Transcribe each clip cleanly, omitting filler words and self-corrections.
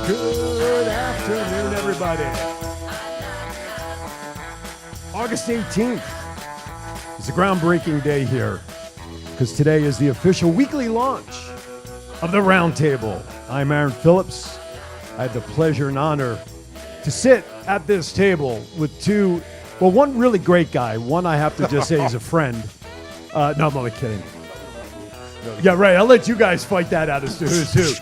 Good afternoon, everybody. August 18th is a groundbreaking day here because today is the official weekly launch of the Roundtable. I'm Aaron Phillips. I had the pleasure and honor to sit at this table with one really great guy. One I have to just say is a friend. No, I'm only kidding. Yeah, right. I'll let you guys fight that out as to who's who.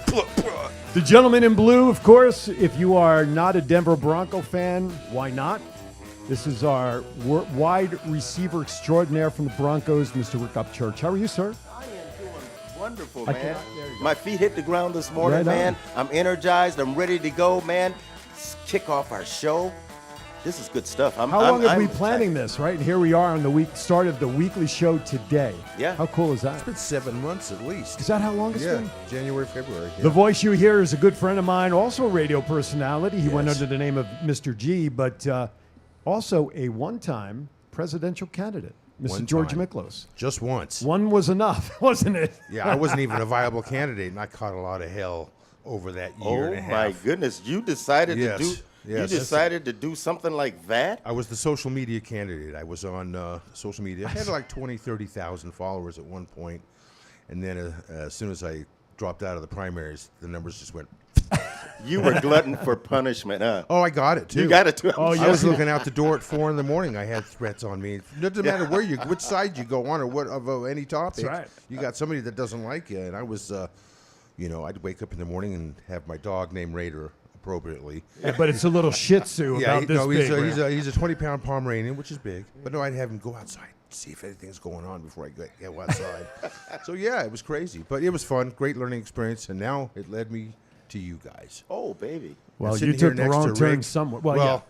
The gentleman in blue, of course. If you are not a Denver Bronco fan, why not? This is our wide receiver extraordinaire from the Broncos, Mr. Rick Upchurch. How are you, sir? I am doing wonderful, man. My feet hit the ground this morning, man. I'm energized. I'm ready to go, man. Let's kick off our show. This is good stuff. How long have we been planning this, right? And here we are on the start of the weekly show today. Yeah. How cool is that? It's been 7 months at least. Is that how long it's been? January, February. Yeah. The voice you hear is a good friend of mine, also a radio personality. He went under the name of Mr. G, but also a one-time presidential candidate, Mr. George Miklos. Just once. One was enough, wasn't it? Yeah, I wasn't even a viable candidate, and I caught a lot of hell over that year and a half. Oh, my goodness. You decided to do... Yes. You decided to do something like that? I was the social media candidate. I was on social media. I had like 20, 30,000 followers at one point. And then as soon as I dropped out of the primaries, the numbers just went. You were glutton for punishment, huh? Oh, I got it, too. You got it, too. Oh, I was looking out the door at 4 in the morning. I had threats on me. It doesn't matter which side you go on or what of any topic. That's right. You got somebody that doesn't like you. And I was, I'd wake up in the morning and have my dog named Raider. Appropriately, Yeah, but it's a little Shih Tzu about this big. He's a 20-pound Pomeranian, which is big. But no, I'd have him go outside, see if anything's going on before I go outside. So yeah, it was crazy, but it was fun, great learning experience, and now it led me to you guys. Oh, baby. Well, sitting you took here the next wrong to turn Rick. somewhere. Well,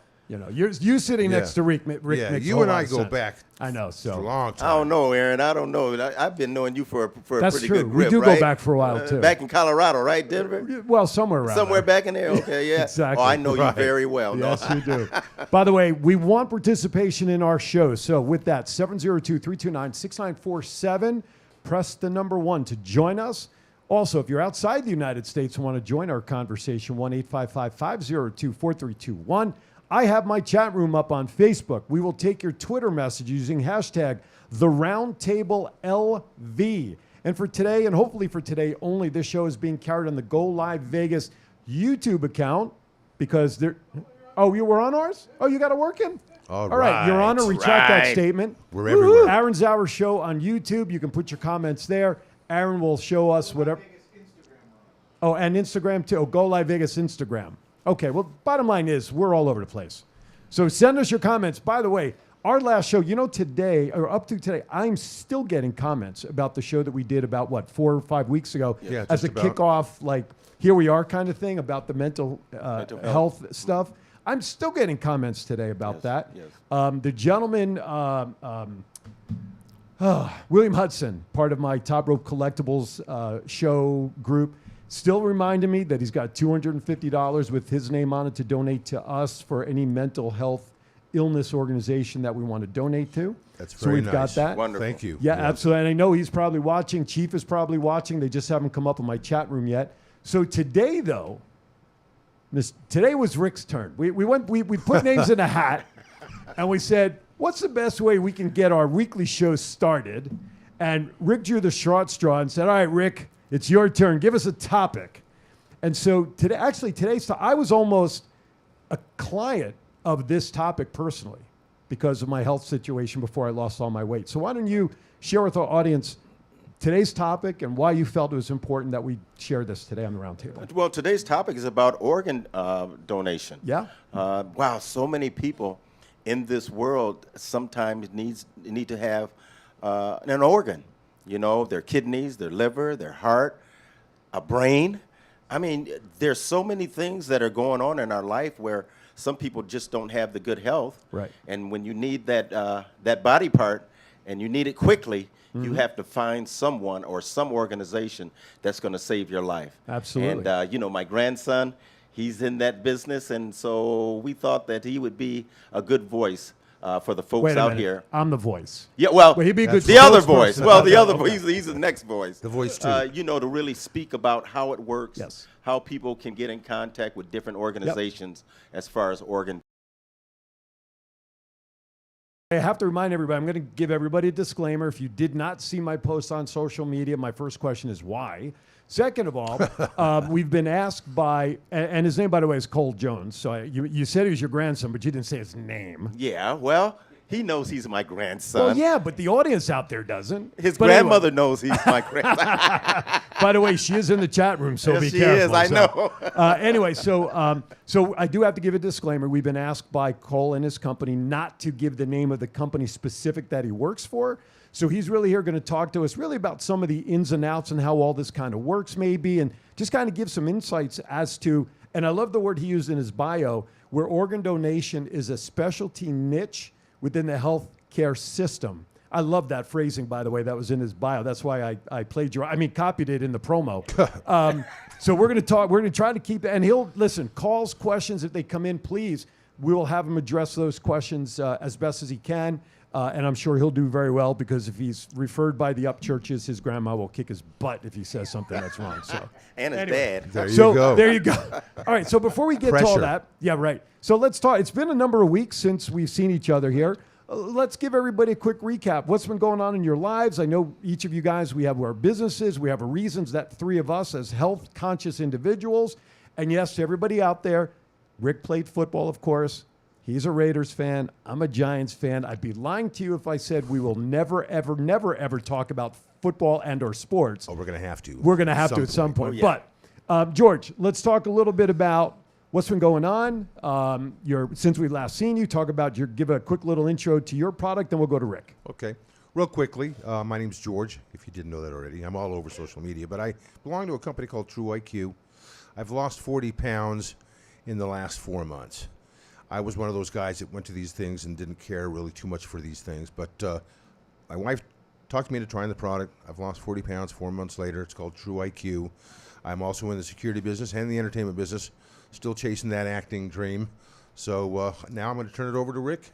you're sitting next to Rick. Rick makes you a and lot I of go sense. back. I know. So For a long I time. don't know, Aaron. I don't know. I've been knowing you for a that's pretty true. good grip, We do right? go back for a while too. Back in Colorado, right, Denver? Well, somewhere around Somewhere there. back in there? Okay, yeah. Exactly. Oh, I know you Right. very well. Yes, No? you do. By the way, we want participation in our show. So with that, 702-329-6947, press the number 1 to join us. Also, if you're outside the United States and want to join our conversation, 1-855-502-4321. I have my chat room up on Facebook. We will take your Twitter message using hashtag TheRoundtableLV. And for today, and hopefully for today only, this show is being carried on the Go Live Vegas YouTube account because there. Oh, you were on ours? Oh, you got it working? All right, Your Honor, retract that statement. We're everywhere. Aaron's Hour Show on YouTube. You can put your comments there. Aaron will show us whatever. Oh, and Instagram too. Oh, Go Live Vegas Instagram. Okay, well, bottom line is we're all over the place. So send us your comments. By the way, our last show, today, or up to today, I'm still getting comments about the show that we did about, 4 or 5 weeks ago Yeah, as a kickoff, like, here we are kind of thing about the mental health stuff. I'm still getting comments today about that. Yes. The gentleman, William Hudson, part of my Top Rope Collectibles show group, still reminded me that he's got $250 with his name on it to donate to us for any mental health illness organization that we want to donate to. That's so very we've got nice. that. Wonderful. Thank you. Yeah, absolutely. And I know he's probably watching. Chief is probably watching. They just haven't come up in my chat room yet. So today, though, today was Rick's turn. We put names in a hat, and we said, what's the best way we can get our weekly show started? And Rick drew the short straw and said, all right, Rick, it's your turn. Give us a topic. And so I was almost a client of this topic personally because of my health situation before I lost all my weight. So why don't you share with our audience today's topic and why you felt it was important that we share this today on the Roundtable? Well, today's topic is about organ donation. Yeah. Wow, so many people in this world sometimes need to have an organ. Their kidneys, their liver, their heart, a brain. I mean, there's so many things that are going on in our life where some people just don't have the good health. Right. And when you need that body part and you need it quickly, you have to find someone or some organization that's going to save your life. Absolutely. And, my grandson, he's in that business, and so we thought that he would be a good voice for the folks Wait a out minute. here. I'm the voice. Yeah, well, He'd be a good the other spokesperson voice. about Well, the that. other Okay. voice. He's the next voice. The voice, too. You know, to really speak about how it works, Yes. how people can get in contact with different organizations as far as organ. I have to remind everybody, I'm going to give everybody a disclaimer. If you did not see my post on social media, my first question is why? Second of all, we've been asked by, and his name, by the way, is Cole Jones. So you said he was your grandson, but you didn't say his name. Yeah, well, he knows he's my grandson. Well, yeah, but the audience out there doesn't. His But grandmother knows he's my grandson. By the way, she is in the chat room, so Yes, be she careful. is, I So, know. anyway, so I do have to give a disclaimer. We've been asked by Cole and his company not to give the name of the company specific that he works for. So he's really here going to talk to us really about some of the ins and outs and how all this kind of works maybe, and just kind of give some insights as to, and I love the word he used in his bio, where organ donation is a specialty niche within the healthcare system. I love that phrasing, by the way. That was in his bio. That's why I copied it in the promo. So we're going to talk. We're going to try to keep it. And he'll listen. Calls, questions, if they come in, please. We will have him address those questions as best as he can. And I'm sure he'll do very well because if he's referred by the Upchurches, his grandma will kick his butt if he says something that's wrong. So And his anyway. dad. There you So go. there you go. All right. So before we get to all Pressure. that, yeah, right. So let's talk. It's been a number of weeks since we've seen each other here. Let's give everybody a quick recap. What's been going on in your lives? I know each of you guys, we have our businesses. We have our reasons that three of us as health conscious individuals. And yes, to everybody out there, Rick played football, of course. He's a Raiders fan. I'm a Giants fan. I'd be lying to you if I said we will never, ever, never, ever talk about football and or sports. Oh, we're going to have to. We're going to have to at some point. Oh, yeah. But George, let's talk a little bit about what's been going on. Since we last seen you, give a quick little intro to your product, then we'll go to Rick. Okay. Real quickly, my name's George, if you didn't know that already. I'm all over social media, but I belong to a company called True IQ. I've lost 40 pounds in the last 4 months. I was one of those guys that went to these things and didn't care really too much for these things, but my wife talked me into trying the product. I've lost 40 pounds 4 months later. It's called True IQ. I'm also in the security business and the entertainment business, still chasing that acting dream. So now I'm going to turn it over to Rick.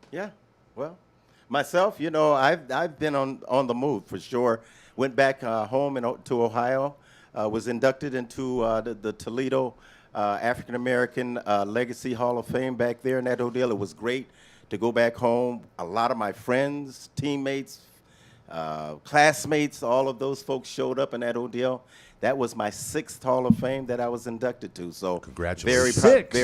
Yeah, well, myself, you know, I've been on the move for sure. Went back home to Ohio, was inducted into the Toledo African American Legacy Hall of Fame back there in that ordeal. It was great to go back home. A lot of my friends, teammates, classmates, all of those folks showed up in that ordeal. That was my 6th Hall of Fame that I was inducted to. So Congratulations. Six.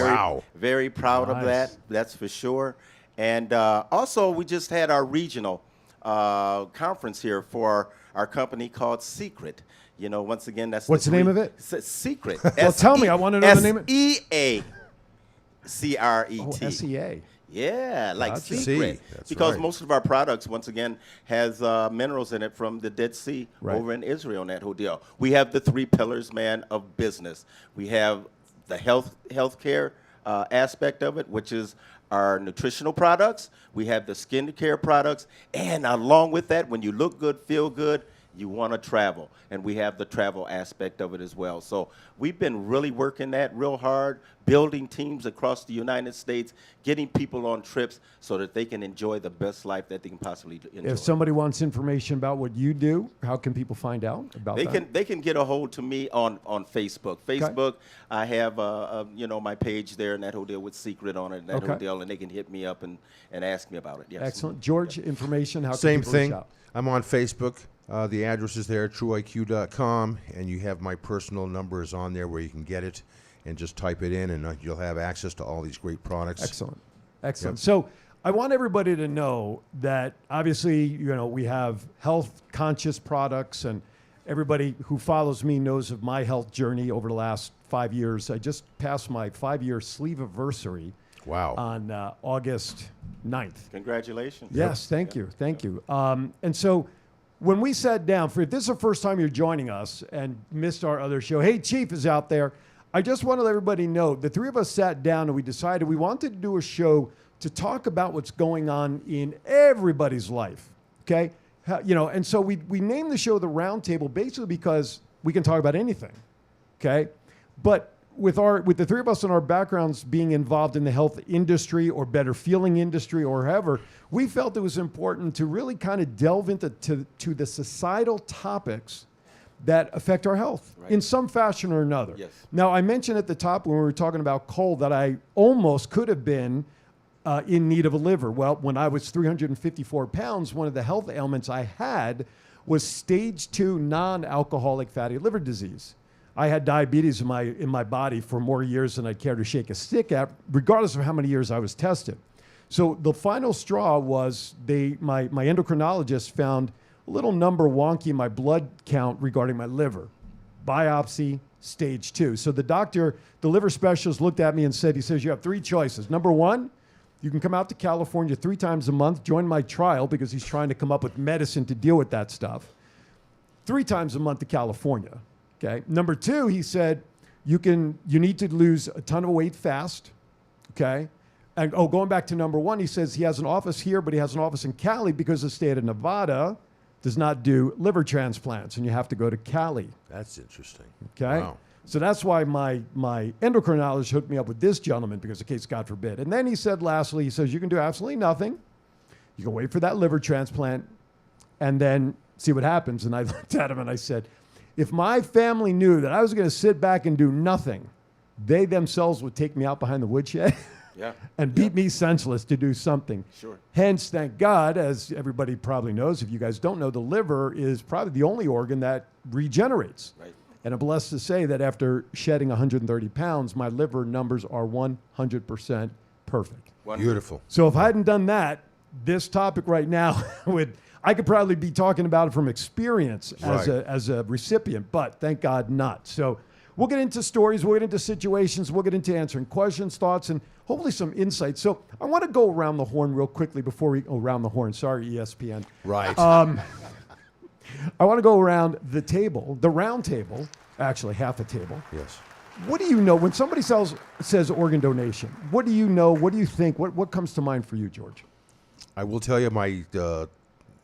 very proud of Nice. that. That's for sure. And also, we just had our regional conference here for our company called Secret. You know, once again, that's What's the name of it? Secret. Well, tell me. I want to know the name of it. SEACRET. Oh, SEA. Yeah, like Gotcha. Secret. That's Because right. most of our products, once again, has minerals in it from the Dead Sea Right. over in Israel and that whole deal. We have the 3 pillars, man, of business. We have the healthcare aspect of it, which is our nutritional products. We have the skincare products. And along with that, when you look good, feel good, you want to travel. And we have the travel aspect of it as well. So we've been really working that real hard, building teams across the United States, getting people on trips so that they can enjoy the best life that they can possibly enjoy. If somebody wants information about what you do, how can people find out about that? They can get a hold to me on Facebook. Facebook, I have my page there and that whole deal with Secret on it and that Okay. whole deal, and they can hit me up and ask me about it. Yes. Excellent. George, information, how Same can people reach thing. out? I'm on Facebook. The address is there, trueiq.com, and you have my personal numbers on there where you can get it and just type it in, and you'll have access to all these great products. Excellent. Excellent. Yep. So I want everybody to know that obviously, you know, we have health conscious products, and everybody who follows me knows of my health journey over the last 5 years. I just passed my 5-year sleeve-iversary Wow. on August 9th. Congratulations. Yes, thank you. Thank you. And so when we sat down, if this is the first time you're joining us and missed our other show, hey, Chief is out there. I just want to let everybody know the 3 of us sat down and we decided we wanted to do a show to talk about what's going on in everybody's life. Okay? You know, and so we named the show the Roundtable basically because we can talk about anything. Okay? But with the three of us and our backgrounds being involved in the health industry or better feeling industry or however, we felt it was important to really kind of delve into to the societal topics that affect our health in some fashion or another. Yes. Now, I mentioned at the top when we were talking about Cole that I almost could have been in need of a liver. Well, when I was 354 pounds, one of the health ailments I had was stage 2 non-alcoholic fatty liver disease. I had diabetes in my body for more years than I'd care to shake a stick at, regardless of how many years I was tested. So the final straw was my endocrinologist found a little number wonky in my blood count regarding my liver. Biopsy, stage 2. So the liver specialist looked at me and said, he says, you have 3 choices. Number 1, you can come out to California 3 times a month, join my trial because he's trying to come up with medicine to deal with that stuff. 3 times a month to California. Okay. Number 2, he said, you need to lose a ton of weight fast. Okay. And going back to number 1, he says he has an office here, but he has an office in Cali because the state of Nevada does not do liver transplants, and you have to go to Cali. That's interesting. Okay. Wow. So that's why my endocrinologist hooked me up with this gentleman because in case, God forbid. And then he said, lastly, he says, you can do absolutely nothing. You can wait for that liver transplant and then see what happens. And I looked at him and I said, if my family knew that I was going to sit back and do nothing, they themselves would take me out behind the woodshed and beat me senseless to do something. Sure. Hence, thank God, as everybody probably knows, if you guys don't know, the liver is probably the only organ that regenerates. Right. And I'm blessed to say that after shedding 130 pounds, my liver numbers are 100% perfect. Wonderful. Beautiful. So if I hadn't done that, this topic right now I could probably be talking about it from experience as a recipient, but thank God not. So we'll get into stories, we'll get into situations, we'll get into answering questions, thoughts, and hopefully some insights. So I want to go around the horn real quickly before we go around the horn. Sorry, ESPN. Right. I want to go around the table, the round table, actually half a table. Yes. What do you know when somebody says organ donation? What do you know? What do you think? What comes to mind for you, George? I will tell you my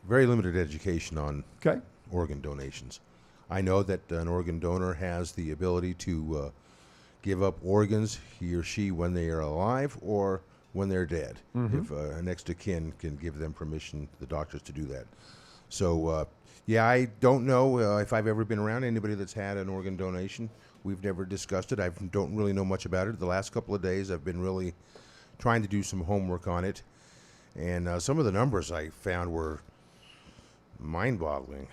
very limited education on Okay. organ donations. I know that an organ donor has the ability to give up organs, he or she, when they are alive or when they're dead. If a next of kin can give them permission, the doctors, to do that. So, I don't know if I've ever been around anybody that's had an organ donation. We've never discussed it. I don't really know much about it. The last couple of days I've been really trying to do some homework on it. And some of the numbers I found were mind-boggling.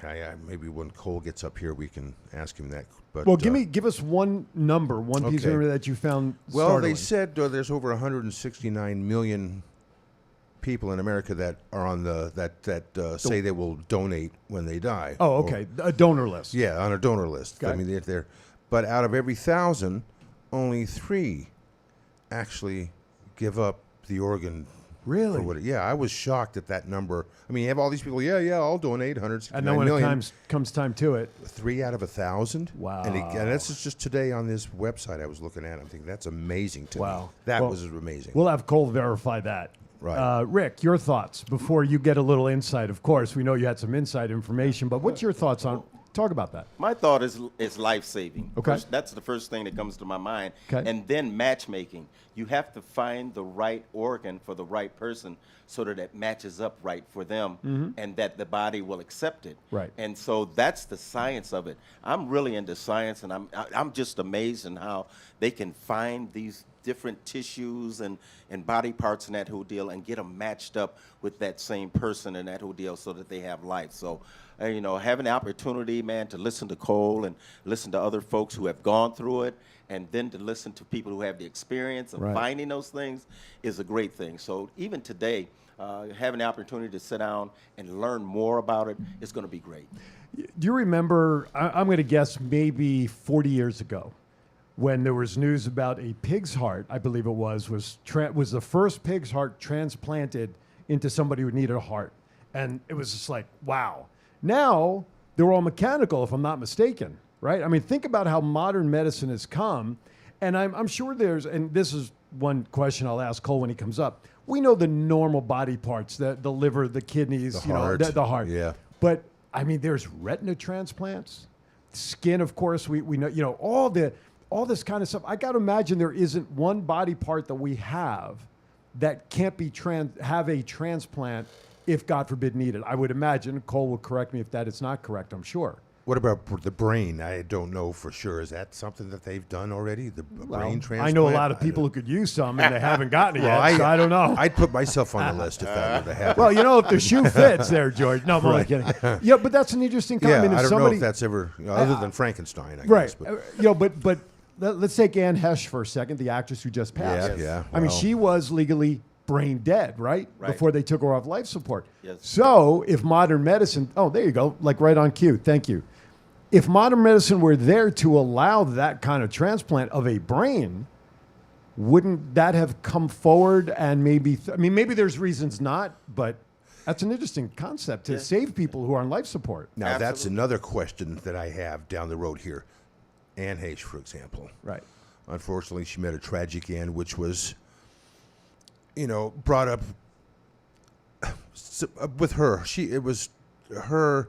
Maybe when Cole gets up here, we can ask him that. But Well, give us one number, one piece of Okay. number that you found well, startling. they said there's over 169 million people in America that are on that say they will donate when they die. Oh, okay. A donor list. Yeah, on a donor list. Okay. I mean, they're but out of every 1,000, only 3 actually give up the organ. Really? Yeah, I was shocked at that number. I mean, you have all these people. Yeah, I'll donate 169 And then when million. it comes time to it. 3 out of 1,000. Wow. And this is just today on this website I was looking at. I'm thinking that's amazing to me. Wow. That Well, was amazing. We'll have Cole verify that. Right. Rick, your thoughts before you get a little insight. Of course, we know you had some inside information, but what's your thoughts on? Talk about that. My thought is life-saving. Okay. That's the first thing that comes to my mind. Okay. And then matchmaking. You have to find the right organ for the right person so that it matches up right for them and that the body will accept it. Right. And so that's the science of it. I'm really into science, and I'm just amazed in how they can find these different tissues and body parts and that whole deal and get them matched up with that same person and that whole deal so that they have life. So, having the opportunity, man, to listen to Cole and listen to other folks who have gone through it and then to listen to people who have the experience of Right. finding those things is a great thing. So even today, having the opportunity to sit down and learn more about it is going to be great. Do you remember, I'm going to guess maybe 40 years ago, when there was news about a pig's heart, I believe it was the first pig's heart transplanted into somebody who needed a heart. And it was just like, wow. Now, they're all mechanical, if I'm not mistaken, right? I mean, think about how modern medicine has come. And I'm sure and this is one question I'll ask Cole when he comes up. We know the normal body parts, the liver, the kidneys, The heart. the heart. Yeah. But, I mean, there's retina transplants, skin, of course, we know, all the all this kind of stuff. I got to imagine there isn't one body part that we have that can't be have a transplant if, God forbid, needed. I would imagine. Cole will correct me if that is not correct, I'm sure. What about the brain? I don't know for sure. Is that something that they've done already? The brain transplant? I know a lot of people who could use some, and they haven't gotten it yet, so I don't know. I'd put myself on the list if that were to happen. Well, if the shoe fits there, George. No, I'm only kidding. Yeah, but that's an interesting comment. Yeah, I don't know if that's ever, other than Frankenstein, I guess. Right. But let's take Anne Hesh for a second, the actress who just passed. Yeah. I mean, she was legally brain dead, right? Right. Before they took her off life support. Yes. So if modern medicine, there you go, like right on cue. Thank you. If modern medicine were there to allow that kind of transplant of a brain, wouldn't that have come forward and maybe, maybe there's reasons not, but that's an interesting concept to save people who are on life support. Now, Absolutely. That's another question that I have down the road here. Anne Heche, for example. Right. Unfortunately, she met a tragic end, which was, brought up with her. It was her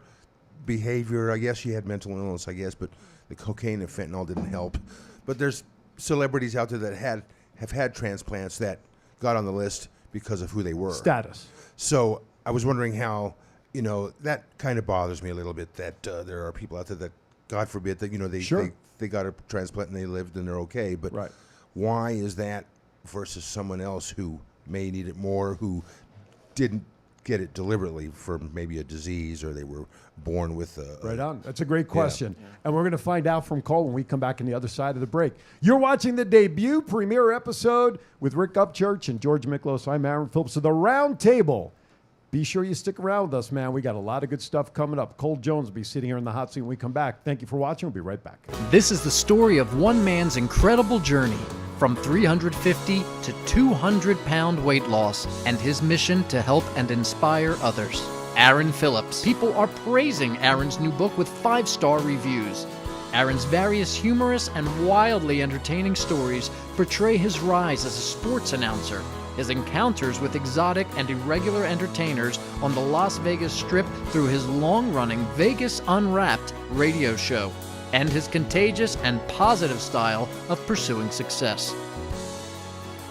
behavior. I guess she had mental illness, but the cocaine and fentanyl didn't help. But there's celebrities out there that have had transplants that got on the list because of who they were. Status. So I was wondering how, that kind of bothers me a little bit that there are people out there that, God forbid, that, they got a transplant and they lived and they're okay. But Right. Why is that versus someone else who may need it more, who didn't get it deliberately for maybe a disease, or they were born with Right on. That's a great question. Yeah. And we're going to find out from Cole when we come back on the other side of the break. You're watching the debut premiere episode with Rick Upchurch and George Miklos. I'm Aaron Phillips of the Roundtable. Be sure you stick around with us, man. We got a lot of good stuff coming up. Cole Jones will be sitting here in the hot seat when we come back. Thank you for watching. We'll be right back. This is the story of one man's incredible journey from 350 to 200-pound weight loss and his mission to help and inspire others. Aaron Phillips. People are praising Aaron's new book with 5-star reviews. Aaron's various humorous and wildly entertaining stories portray his rise as a sports announcer, his encounters with exotic and irregular entertainers on the Las Vegas Strip through his long-running Vegas Unwrapped radio show, and his contagious and positive style of pursuing success.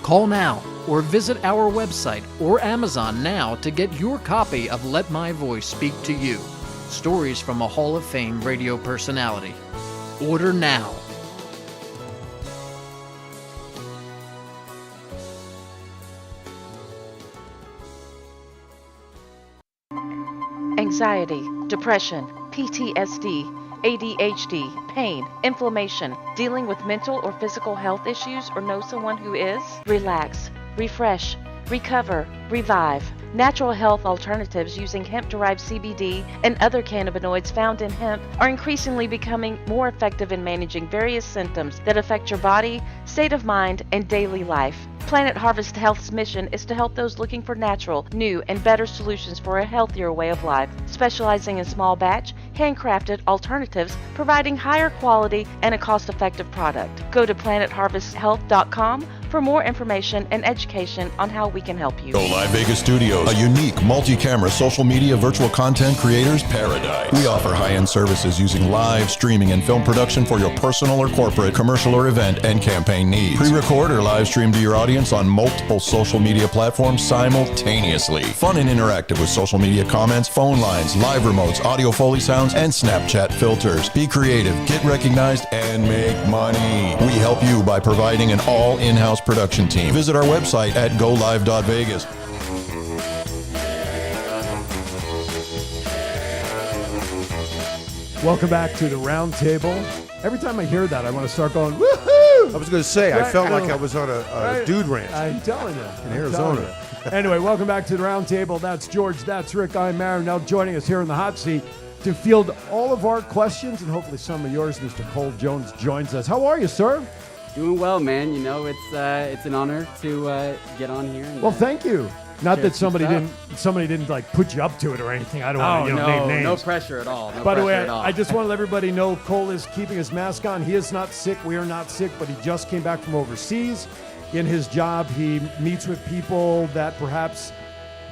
Call now or visit our website or Amazon now to get your copy of Let My Voice Speak to You, stories from a Hall of Fame radio personality. Order now. Anxiety, depression, PTSD, ADHD, pain, inflammation, dealing with mental or physical health issues, or know someone who is? Relax, refresh, recover, revive. Natural health alternatives using hemp-derived CBD and other cannabinoids found in hemp are increasingly becoming more effective in managing various symptoms that affect your body, state of mind, and daily life. Planet Harvest Health's mission is to help those looking for natural, new, and better solutions for a healthier way of life, specializing in small batch, handcrafted alternatives, providing higher quality and a cost-effective product. Go to planetharvesthealth.com for more information and education on how we can help you. Go Live Vegas Studios, a unique multi-camera social media virtual content creators paradise. We offer high-end services using live streaming and film production for your personal or corporate, commercial or event and campaign needs. Pre-record or live stream to your audience on multiple social media platforms simultaneously. Fun and interactive with social media comments, phone lines, live remotes, audio Foley sounds, and Snapchat filters. Be creative, get recognized, and make money. We help you by providing an all in-house production team. Visit our website at golive.vegas. Welcome back to the Roundtable. Every time I hear that, I want to start going, woohoo! I was going to say, Right, I felt like I was on a dude ranch. I'm telling you. In Arizona. Anyway, welcome back to the Roundtable. That's George, that's Rick, I'm Aaron. Now joining us here in the hot seat to field all of our questions and hopefully some of yours, Mr. Cole Jones joins us. How are you, sir? Doing well, man. You know, it's an honor to get on here. And, Well, thank you. Not share that some somebody didn't like put you up to it or anything. I don't want to no, name names. no pressure at all. No By the pressure way, at all. I just want to let everybody know Cole is keeping his mask on. He is not sick. We are not sick, but he just came back from overseas. In his job, he meets with people that perhaps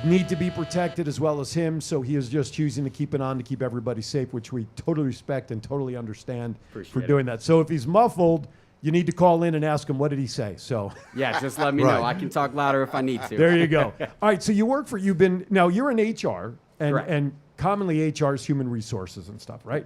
need to be protected as well as him. So he is just choosing to keep it on to keep everybody safe, which we totally respect and totally understand for Appreciate doing that. So if he's muffled, you need to call in and ask him, what did he say? So Yeah, just let me Right. know. I can talk louder if I need to. there you go. All right, so you're in HR, Correct. and commonly HR is human resources and stuff, right?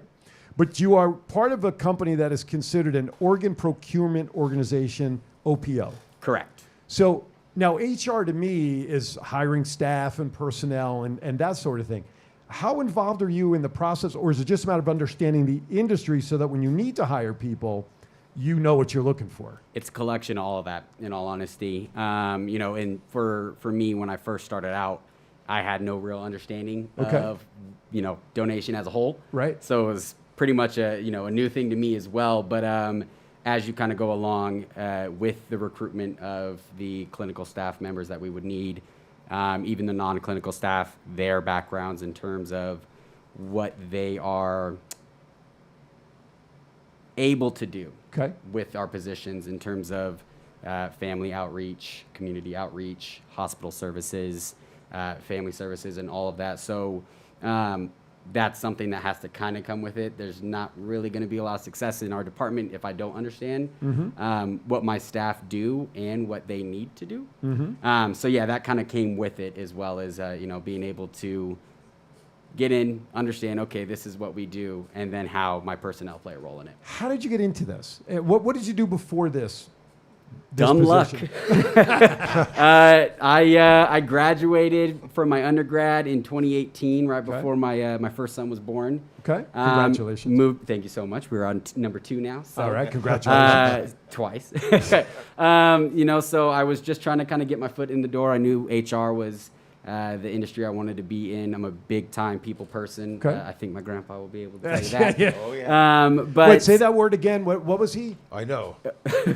But you are part of a company that is considered an organ procurement organization, OPO. Correct. So now HR to me is hiring staff and personnel and that sort of thing. How involved are you in the process, or is it just a matter of understanding the industry so that when you need to hire people, you know what you're looking for? It's a collection of all of that, in all honesty. And for me, when I first started out, I had no real understanding Okay. of, donation as a whole. Right. So it was pretty much a new thing to me as well. But as you kind of go along with the recruitment of the clinical staff members that we would need, even the non-clinical staff, their backgrounds in terms of what they are able to do Okay. with our positions in terms of family outreach, community outreach, hospital services, family services, and all of that. So that's something that has to kind of come with it. There's not really going to be a lot of success in our department if I don't understand what my staff do and what they need to do. So yeah, that kind of came with it, as well as being able to get in, understand, okay, this is what we do, and then how my personnel play a role in it. How did you get into this? What did you do before this? Dumb luck. position? I graduated from my undergrad in 2018, right Okay. before my first son was born. Okay. Congratulations. Thank you so much. We're on number 2 now. So, All right. Congratulations. twice. So I was just trying to kind of get my foot in the door. I knew HR was the industry I wanted to be in. I'm a big time people person. Okay. I think my grandpa will be able to tell you that. Yeah. Oh, yeah. But Wait, say that word again. What was he? I know.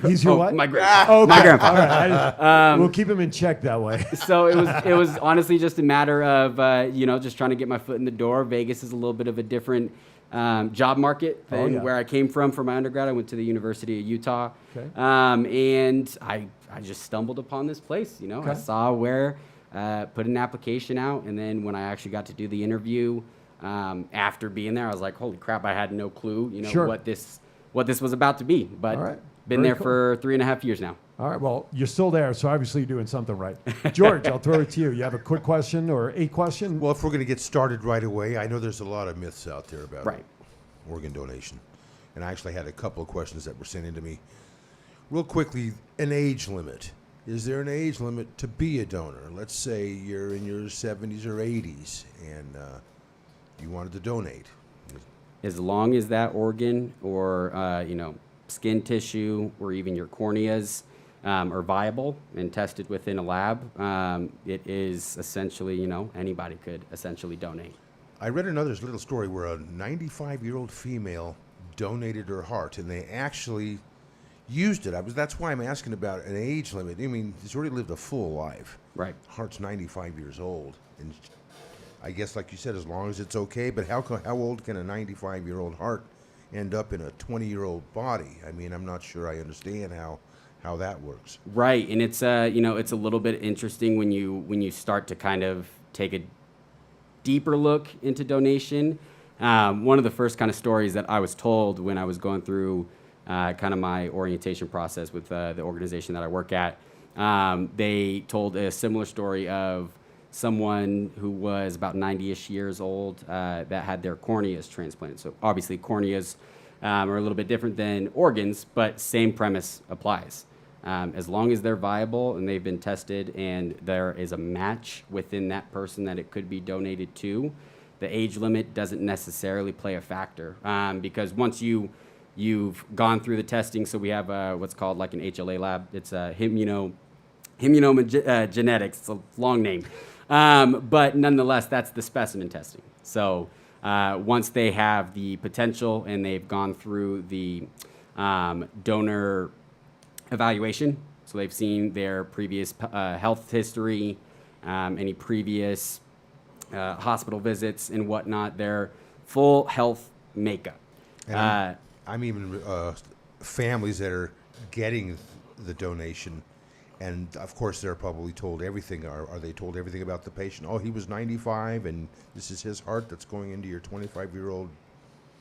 He's your what? my grandpa. Oh, okay. My grandpa. All right. We'll keep him in check that way. So it was honestly just a matter of just trying to get my foot in the door. Vegas is a little bit of a different job market than where I came from for my undergrad. I went to the University of Utah, Okay. And I just stumbled upon this place. Okay. I saw where put an application out, and then when I actually got to do the interview after being there, I was like, holy crap! I had no clue Sure. what this was about to be. But All right. been Very there cool. for 3.5 years now. All right. Well, you're still there, so obviously you're doing something right. George, I'll throw it to you. You have a quick question or a question? Well, if we're going to get started right away, I know there's a lot of myths out there about Right. organ donation. And I actually had a couple of questions that were sent in to me. Real quickly, an age limit. Is there an age limit to be a donor? Let's say you're in your 70s or 80s and you wanted to donate. As long as that organ or skin tissue or even your corneas are viable and tested within a lab, it is essentially anybody could essentially donate. I read another little story where a 95-year-old female donated her heart, and they actually used it. That's why I'm asking about an age limit. I mean, she's already lived a full life. Right. Heart's 95 years old, and I guess, like you said, as long as it's okay. But how old can a 95-year-old heart end up in a 20-year-old body? I mean, I'm not sure I understand how that works. Right, and it's it's a little bit interesting when you start to kind of take a deeper look into donation. One of the first kind of stories that I was told when I was going through kind of my orientation process with the organization that I work at, they told a similar story of someone who was about 90-ish years old that had their corneas transplanted. So obviously corneas are a little bit different than organs, but same premise applies. As long as they're viable and they've been tested and there is a match within that person that it could be donated to, the age limit doesn't necessarily play a factor, because once you've gone through the testing, so we have what's called like an HLA lab. It's immunogenetics. It's a long name. But nonetheless, that's the specimen testing. So once they have the potential and they've gone through the donor evaluation, so they've seen their previous health history, any previous hospital visits and whatnot, their full health makeup. And I'm even families that are getting the donation, and of course they're probably told everything. Are they told everything about the patient? Oh, he was 95, and this is his heart that's going into your 25-year-old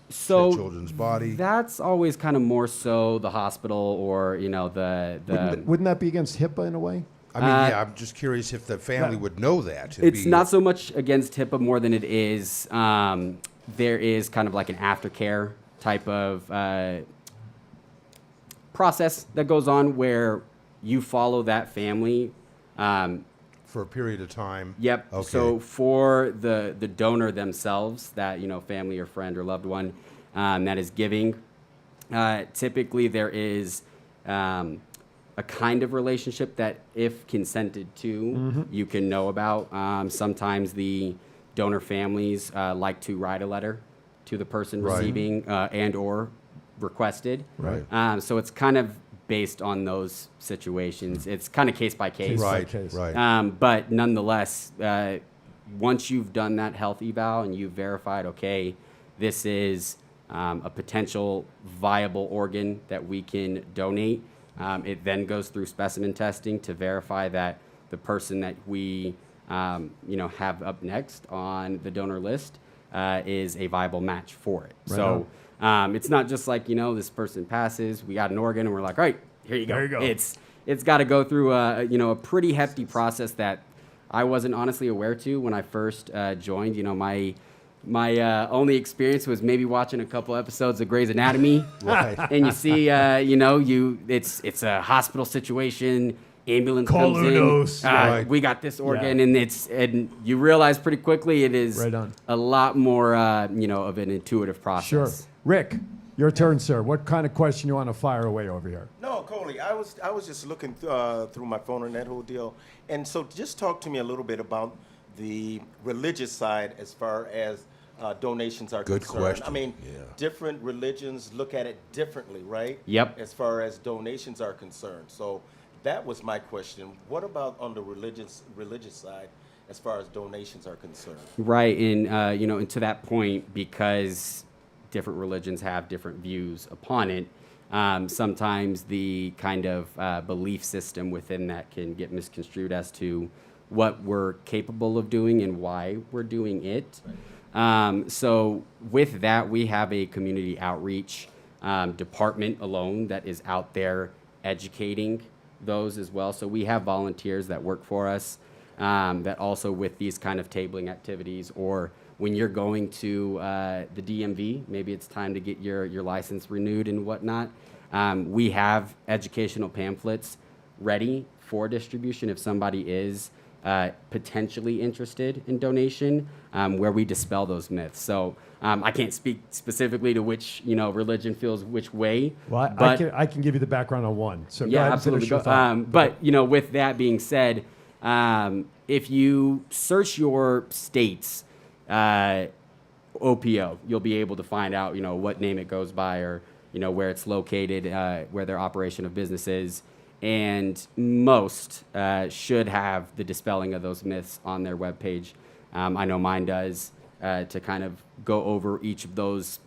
So children's body. that's always kind of more so the hospital or the Wouldn't that be against HIPAA in a way? I mean, yeah, I'm just curious if the family would know that. It's not so much against HIPAA more than it is. There is kind of like an aftercare type of process that goes on where you follow that family. for a period of time. Yep. Okay. So for the donor themselves, that family or friend or loved one that is giving, typically there is a kind of relationship that, if consented to, you can know about. Sometimes the donor families like to write a letter to the person receiving and or requested. Right. So it's kind of based on those situations. It's kind of case by case. Right. case. Right. But nonetheless, once you've done that health eval and you've verified, okay, this is a potential viable organ that we can donate, it then goes through specimen testing to verify that the person that we have up next on the donor list is a viable match for it. Right So it's not just like, this person passes, we got an organ, and we're like, all right, here you go. There you go. It's got to go through a pretty hefty process that I wasn't honestly aware to when I first joined. My only experience was maybe watching a couple episodes of Grey's Anatomy, and you see, it's a hospital situation. Ambulance Call comes Unos. in. Right. We got this organ, and you realize pretty quickly it is Right on. a lot more, of an intuitive process. Sure. Rick, your turn, sir. What kind of question you want to fire away over here? No, Coley, I was just looking through my phone and that whole deal. And so just talk to me a little bit about the religious side as far as donations are Good concerned. question. I mean, Yeah. different religions look at it differently, right? Yep. As far as donations are concerned. So that was my question. What about on the religious side as far as donations are concerned? Right, and to that point, because different religions have different views upon it, sometimes the kind of belief system within that can get misconstrued as to what we're capable of doing and why we're doing it. So with that, we have a community outreach department alone that is out there educating those as well. So we have volunteers that work for us that also with these kind of tabling activities, or when you're going to the DMV, maybe it's time to get your license renewed and whatnot. We have educational pamphlets ready for distribution if somebody is potentially interested in donation, where we dispel those myths. So I can't speak specifically to which religion feels which way. Well, but I can give you the background on one. So go yeah, ahead and absolutely. finish your thought. But with that being said, if you search your state's OPO, you'll be able to find out what name it goes by, or where it's located, where their operation of business is. And most should have the dispelling of those myths on their webpage. I know mine does, to kind of go over each of those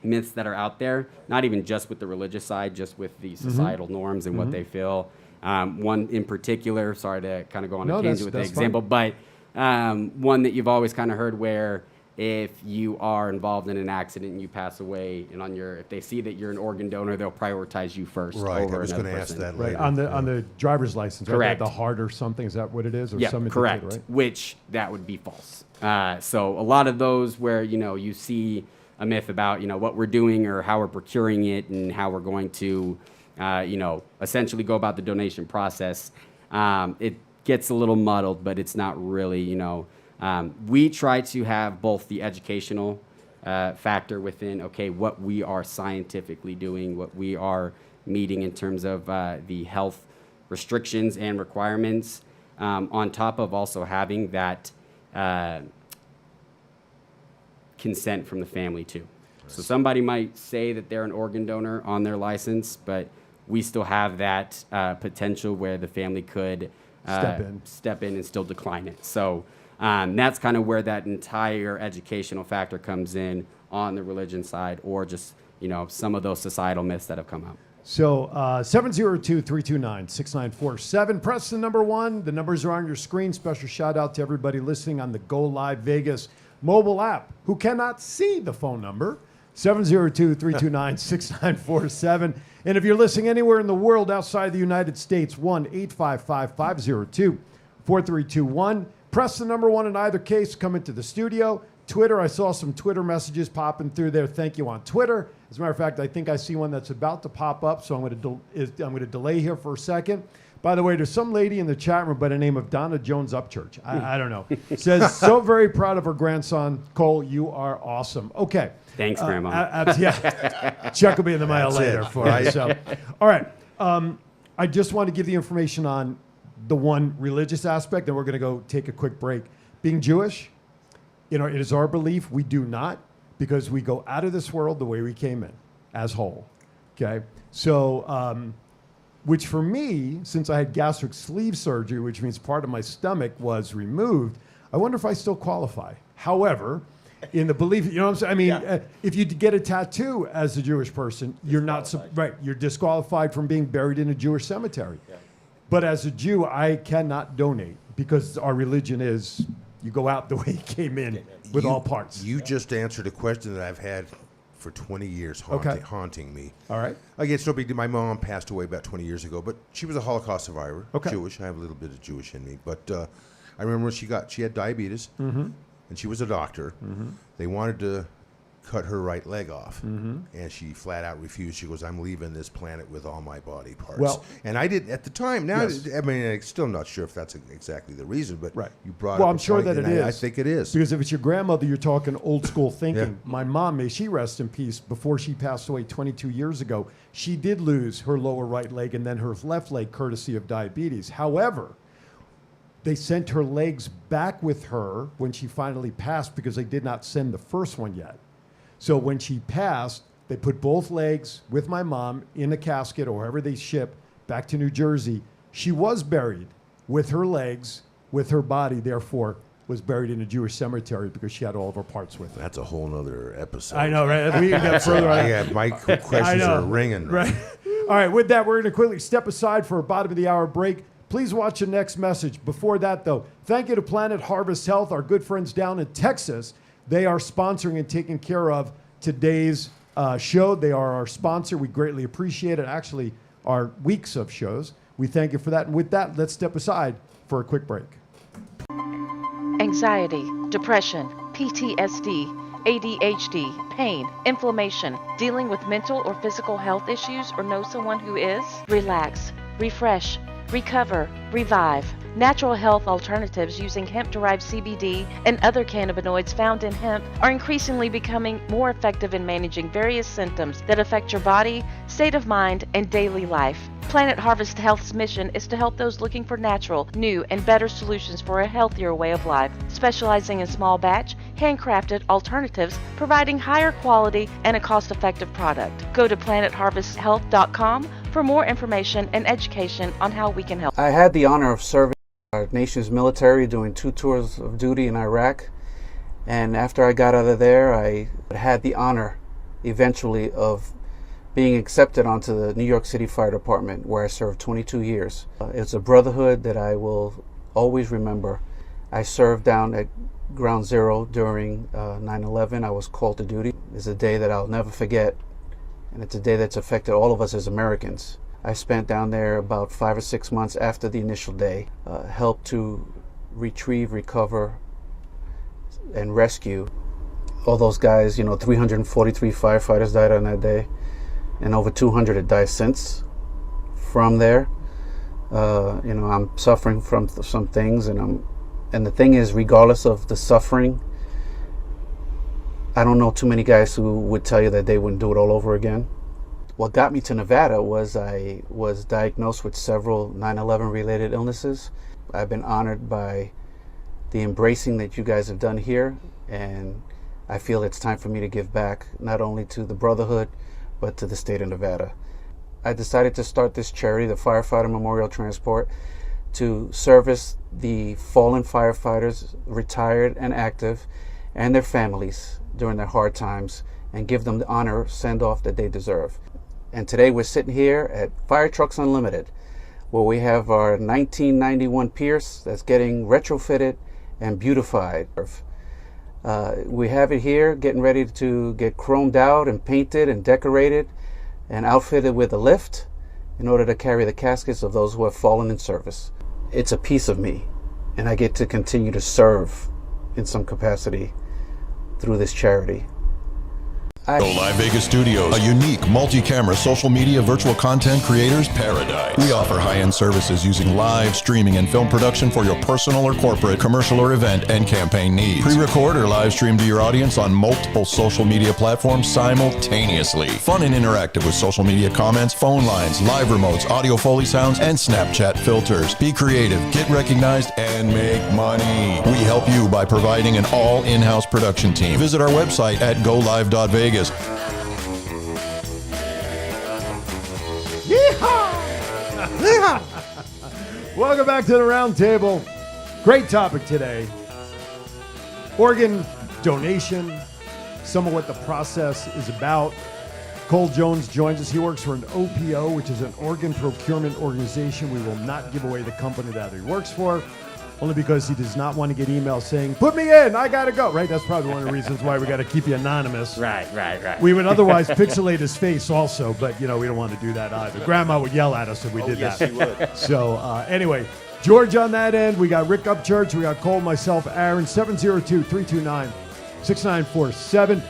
myths that are out there, not even just with the religious side, just with the societal norms and what they feel. One in particular, sorry to kind of go on a tangent with the example, but one that you've always kind of heard, where if you are involved in an accident and you pass away, and if they see that you're an organ donor, they'll prioritize you first. Right. Over I was going another to ask person. that Right, later. on the driver's license, right? Correct. The heart or something, is that what it is? Or Yeah, some correct. indicator, right? Which that would be false. So a lot of those where you see a myth about what we're doing or how we're procuring it and how we're going to essentially go about the donation process, it gets a little muddled, but it's not really we try to have both the educational factor within what we are scientifically doing, what we are meeting in terms of the health restrictions and requirements, on top of also having that consent from the family too. So somebody might say that they're an organ donor on their license, but we still have that potential where the family could step in and still decline it. So that's kind of where that entire educational factor comes in on the religion side, or just some of those societal myths that have come up. So 702-329-6947. Press the number 1. The numbers are on your screen. Special shout out to everybody listening on the Go Live Vegas mobile app who cannot see the phone number. 702-329-6947. And if you're listening anywhere in the world outside the United States, 1-855-502-4321. Press the number 1 in either case. Come into the studio. Twitter, I saw some Twitter messages popping through there. Thank you on Twitter. As a matter of fact, I think I see one that's about to pop up, so I'm going to delay here for a second. By the way, there's some lady in the chat room by the name of Donna Jones Upchurch. I don't know. Says, so very proud of her grandson. Cole, you are awesome. Okay. Thanks, Grandma. Yeah. Check will be in the mail That's later it. for us. So, all right. I just want to give the information on the one religious aspect, and we're going to go take a quick break. Being Jewish, it is our belief we do not, because we go out of this world the way we came in, as whole. Okay? So, which for me, since I had gastric sleeve surgery, which means part of my stomach was removed, I wonder if I still qualify. However, in the belief, you know what I'm saying? I mean, if you get a tattoo as a Jewish person, you're not, right, you're disqualified from being buried in a Jewish cemetery. Yeah. But as a Jew, I cannot donate because our religion is you go out the way you came in with all parts. You just answered a question that I've had for 20 years haunting me. All right. Again, it's no big deal. My mom passed away about 20 years ago, but she was a Holocaust survivor, Jewish. I have a little bit of Jewish in me. But I remember when she had diabetes, and she was a doctor. They wanted to cut her right leg off, and she flat out refused. She goes, I'm leaving this planet with all my body parts. Well, and I didn't at the time. Now, I mean, I'm still not sure if that's exactly the reason, but you brought up I'm sure that it is. I think it is. Because if it's your grandmother, you're talking old school thinking. My mom, may she rest in peace, before she passed away 22 years ago, she did lose her lower right leg and then her left leg courtesy of diabetes. However, they sent her legs back with her when she finally passed because they did not send the first one yet. So when she passed, they put both legs with my mom in a casket or wherever they ship back to New Jersey. She was buried with her legs, with her body, therefore was buried in a Jewish cemetery because she had all of her parts with her. That's a whole nother episode. I know, right? We can get further on. My questions are ringing. Right. All right, with that, we're going to quickly step aside for a bottom of the hour break. Please watch the next message. Before that, though, thank you to Planet Harvest Health, our good friends down in Texas. They are sponsoring and taking care of today's show. They are our sponsor. We greatly appreciate it. Actually, our weeks of shows. We thank you for that. And with that, let's step aside for a quick break. Anxiety, depression, PTSD, ADHD, pain, inflammation, dealing with mental or physical health issues or know someone who is? Relax, refresh, recover, revive. Natural health alternatives using hemp-derived CBD and other cannabinoids found in hemp are increasingly becoming more effective in managing various symptoms that affect your body, state of mind, and daily life. Planet Harvest Health's mission is to help those looking for natural, new, and better solutions for a healthier way of life, specializing in small batch, handcrafted alternatives, providing higher quality and a cost-effective product. Go to planetharvesthealth.com for more information and education on how we can help. I had the honor of serving our nation's military doing 2 tours of duty in Iraq, and after I got out of there, I had the honor eventually of being accepted onto the New York City Fire Department, where I served 22 years. It's a brotherhood that I will always remember. I served down at Ground Zero during 9/11. I was called to duty. It's a day that I'll never forget, and it's a day that's affected all of us as Americans. I spent down there about 5 or 6 months after the initial day, helped to retrieve, recover, and rescue all those guys. 343 firefighters died on that day, and over 200 had died since from there. I'm suffering from some things, and the thing is, regardless of the suffering, I don't know too many guys who would tell you that they wouldn't do it all over again. What got me to Nevada was I was diagnosed with several 9/11 related illnesses. I've been honored by the embracing that you guys have done here, and I feel it's time for me to give back, not only to the Brotherhood, but to the state of Nevada. I decided to start this charity, the Firefighter Memorial Transport, to service the fallen firefighters, retired and active, and their families during their hard times, and give them the honor send-off that they deserve. And today we're sitting here at Fire Trucks Unlimited, where we have our 1991 Pierce that's getting retrofitted and beautified. We have it here, getting ready to get chromed out and painted and decorated and outfitted with a lift in order to carry the caskets of those who have fallen in service. It's a piece of me, and I get to continue to serve in some capacity through this charity. Go Live Vegas Studios, a unique multi-camera social media virtual content creators paradise. We offer high-end services using live streaming and film production for your personal or corporate, commercial or event and campaign needs. Pre-record or live stream to your audience on multiple social media platforms simultaneously. Fun and interactive with social media comments, phone lines, live remotes, audio Foley sounds, and Snapchat filters. Be creative, get recognized, and make money. We help you by providing an all in-house production team. Visit our website at golive.vegas. Welcome back to the Roundtable. Great topic today. Organ donation, some of what the process is about. Cole Jones joins us. He works for an OPO, which is an organ procurement organization. We will not give away the company that he works for, only because he does not want to get emails saying, put me in, I got to go, right? That's probably one of the reasons why we got to keep you anonymous. Right. We would otherwise pixelate his face also, but, we don't want to do that either. Grandma would yell at us if we did yes, that. she would. So, anyway, George on that end. We got Rick Upchurch. We got Cole, myself, Aaron, 702-329-6947.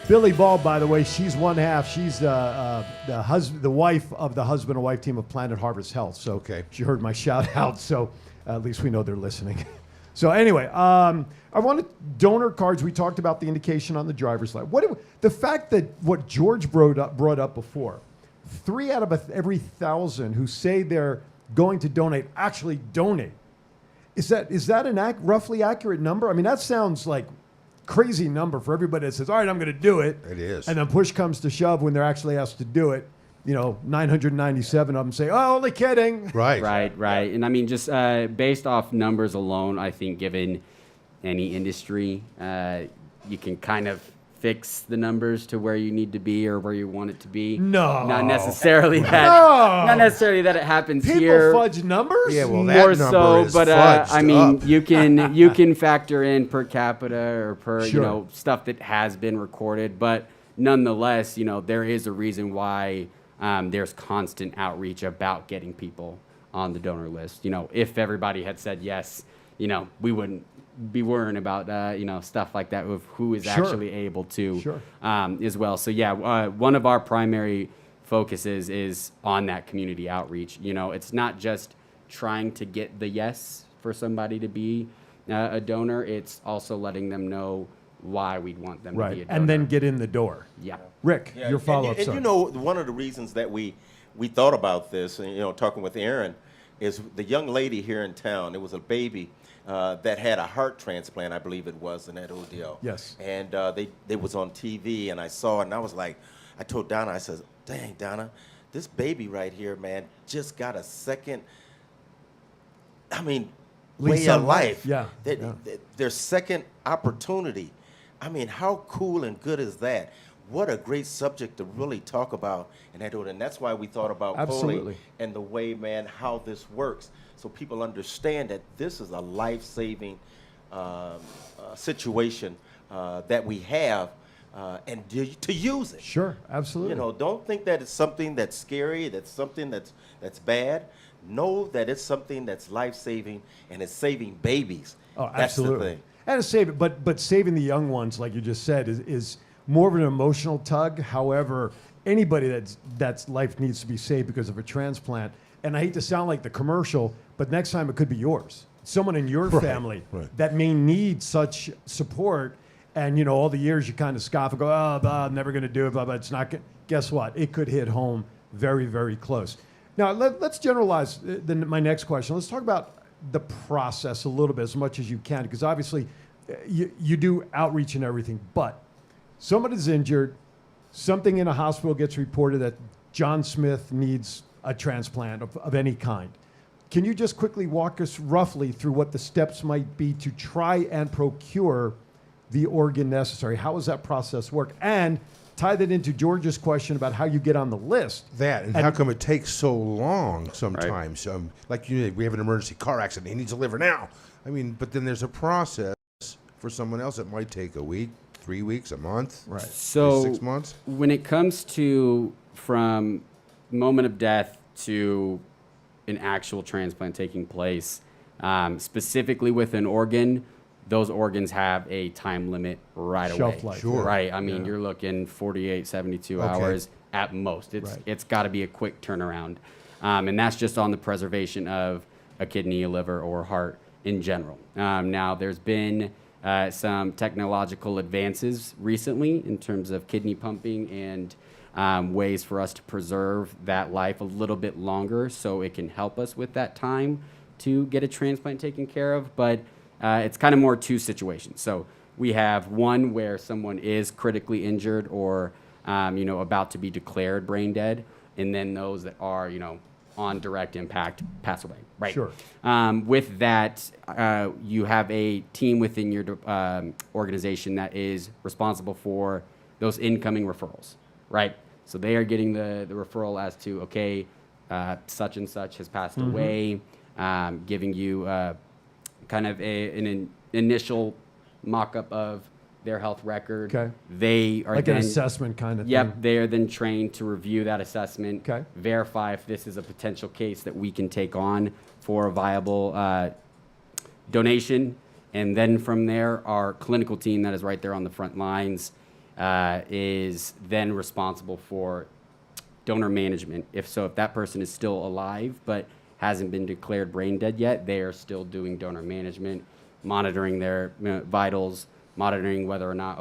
Billy Ball, by the way, she's one half. She's the wife of the husband and wife team of Planet Harvest Health. So she heard my shout out. So at least we know they're listening. So anyway, I wanted donor cards. We talked about the indication on the driver's license. The fact that what George brought up before, 3 out of every 1,000 who say they're going to donate actually donate. Is that an roughly accurate number? I mean, that sounds like crazy number for everybody that says, all right, I'm going to do it. It is. And then push comes to shove when they're actually asked to do it. 997 of them say, oh, only kidding. Right. And I mean, just based off numbers alone, I think given any industry, you can kind of fix the numbers to where you need to be or where you want it to be. No. Not necessarily that. No. Not necessarily that it happens People here. fudge numbers? Yeah, well, that More number so, is but fudged I mean, up. you can factor in per capita or per Sure. stuff that has been recorded, but nonetheless, there is a reason why there's constant outreach about getting people on the donor list. If everybody had said yes, we wouldn't be worrying about stuff like that with who is actually able to as well. So one of our primary focuses is on that community outreach. It's not just trying to get the yes for somebody to be a donor. It's also letting them know why we'd want them to be a donor. And then get in the door. Yeah. Rick, your follow-up. And one of the reasons that we thought about this, and talking with Aaron, is the young lady here in town. It was a baby that had a heart transplant, I believe it was, in that ODO. Yes. And they was on TV, and I saw it, and I was like, I told Donna, I said, dang, Donna, this baby right here, man, just got a second, way of life. Yeah. Their second opportunity. I mean, how cool and good is that? What a great subject to really talk about in that order. And that's why we thought about Foley and the way, man, how this works. So people understand that this is a life-saving situation that we have and to use it. Sure, absolutely. Don't think that it's something that's scary, that's something that's bad. Know that it's something that's life-saving and it's saving babies. Oh, that's absolutely. the thing. And it's saving, but saving the young ones, like you just said, is more of an emotional tug. However, anybody that's life needs to be saved because of a transplant. And I hate to sound like the commercial, but next time it could be yours. Someone in your family that may need such support. And, all the years you kind of scoff and go, oh, I'm never going to do it, blah, blah. It's not. Guess what? It could hit home very, very close. Now, let's generalize my next question. Let's talk about the process a little bit as much as you can, because obviously you do outreach and everything, but somebody's injured, something in a hospital gets reported that John Smith needs a transplant of any kind. Can you just quickly walk us roughly through what the steps might be to try and procure the organ necessary? How does that process work? And tie that into George's question about how you get on the list. And how come it takes so long sometimes? Right. We have an emergency car accident. He needs a liver now. But then there's a process For someone else, it might take a week, 3 weeks, a month, Right. So 6 months. when it comes to from moment of death to an actual transplant taking place, specifically with an organ, those organs have a time limit right Shelf away. life. Sure. Right. I mean, you're looking 48, 72 Okay. hours at most. Right. It's got to be a quick turnaround. And that's just on the preservation of a kidney, a liver, or heart in general. Now, there's been some technological advances recently in terms of kidney pumping and ways for us to preserve that life a little bit longer so it can help us with that time to get a transplant taken care of. But it's kind of more two situations. So we have one where someone is critically injured or about to be declared brain dead, and then those that are on direct impact pass away. Right. Sure. With that, you have a team within your organization that is responsible for those incoming referrals. Right. So they are getting the referral as to, okay, such and such has passed away, giving you kind of an initial mock-up of their health record. Okay. They are Like then, an assessment kind of Yep. thing. They are then trained to review that assessment, Okay. verify if this is a potential case that we can take on for a viable donation. And then from there, our clinical team that is right there on the front lines is then responsible for donor management. If that person is still alive but hasn't been declared brain dead yet, they are still doing donor management, monitoring their vitals, monitoring whether or not,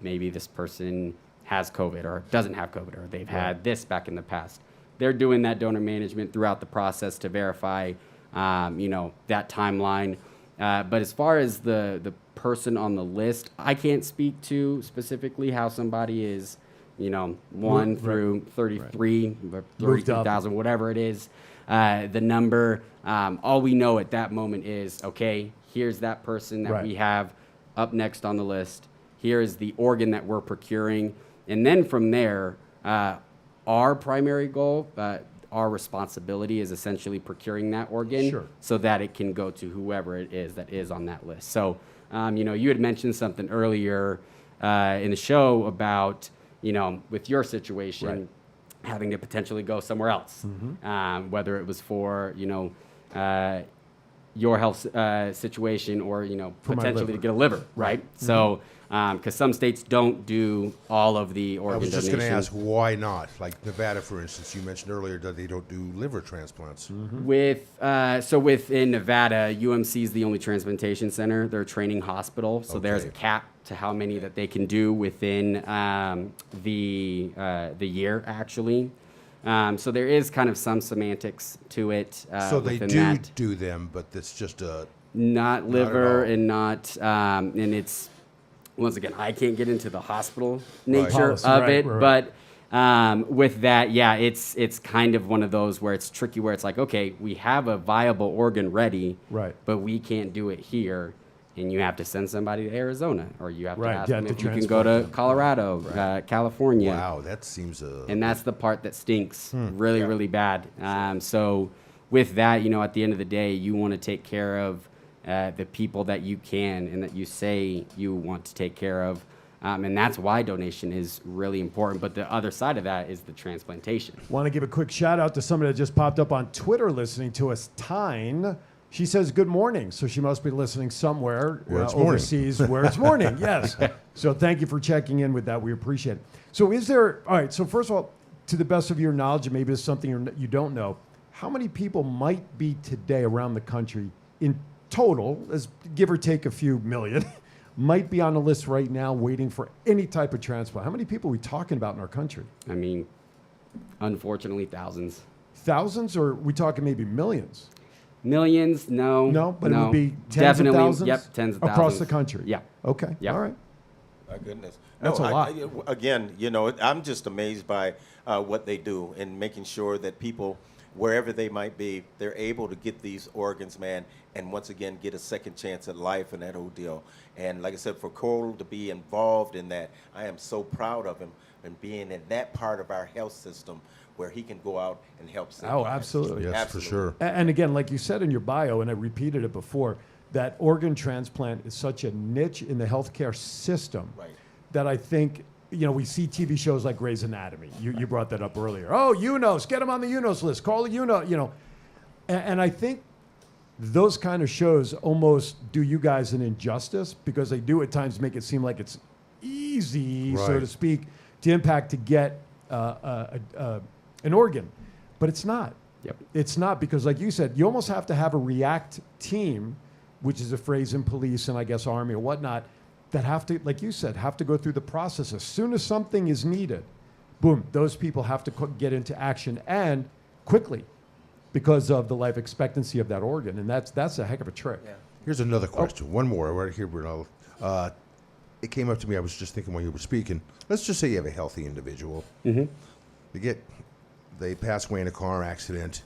maybe this person has COVID or doesn't have COVID or they've had this back in the past. They're doing that donor management throughout the process to verify, that timeline. But as far as the person on the list, I can't speak to specifically how somebody is, 1 through 33, or 33,000, whatever it is, the number. All we know at that moment is, okay, here's that person that we have up next on the list. Here is the organ that we're procuring. And then from there, our primary goal, our responsibility is essentially procuring that organ so that it can go to whoever it is that is on that list. So, you had mentioned something earlier in the show about, with your situation, having to potentially go somewhere else, whether it was for, your health situation or, potentially to get a liver, right? So, because some states don't do all of the organ I was just donation. going to ask, why not? Like Nevada, for instance, you mentioned earlier that they don't do liver transplants. Within Nevada, UMC is the only transplantation center. They're a training hospital, so there's a cap to how many that they can do within the year, actually. So there is kind of some semantics to it. So they do them, but it's just not at liver all. and not, and it's, once again, I can't get into the hospital nature of it, but with that, it's kind of one of those where it's tricky, where it's like, okay, we have a viable organ ready, but we can't do it here, and you have to send somebody to Arizona, or you have to ask them if you can go to Colorado, California. Wow, that seems and that's the part that stinks really, really bad. So with that, at the end of the day, you want to take care of the people that you can and that you say you want to take care of. And that's why donation is really important. But the other side of that is the transplantation. Want to give a quick shout out to somebody that just popped up on Twitter listening to us, Tyne. She says good morning, so she must be listening somewhere overseas where it's morning. Yes. So thank you for checking in with that. We appreciate it. So all right, so first of all, to the best of your knowledge, and maybe it's something you don't know, how many people might be today around the country in total, as give or take a few million, might be on the list right now waiting for any type of transplant? How many people are we talking about in our country? I mean, unfortunately, thousands. Thousands, or are we talking maybe millions? Millions, no. No, but it would be tens Definitely, of thousands? Yep, tens of across thousands. the country? Yeah. Okay, Yep. all right. My goodness. That's a lot. Again, I'm just amazed by what they do in making sure that people, wherever they might be, they're able to get these organs, man, and once again get a second chance at life and that whole deal. And like I said, for Cole to be involved in that, I am so proud of him and being in that part of our health system where he can go out and help save lives. Absolutely. Yes, for sure. And again, like you said in your bio, and I repeated it before, that organ transplant is such a niche in the healthcare system Right. that I think, we see TV shows like Grey's Anatomy. You brought that up earlier. Oh, UNOS, get them on the UNOS list. Call the UNOS, And I think those kind of shows almost do you guys an injustice because they do at times make it seem like it's easy, so Right. to speak, to get an organ. But it's not. Yep. It's not because, like you said, you almost have to have a react team, which is a phrase in police and I guess army or whatnot, that have to, like you said, have to go through the process. As soon as something is needed, boom, those people have to get into action and quickly because of the life expectancy of that organ. And that's a heck of a trick. Yeah. Here's another question. One more right here, Bruno. It came up to me. I was just thinking while you were speaking. Let's just say you have a healthy individual. Mm-hmm. They pass away in a car accident,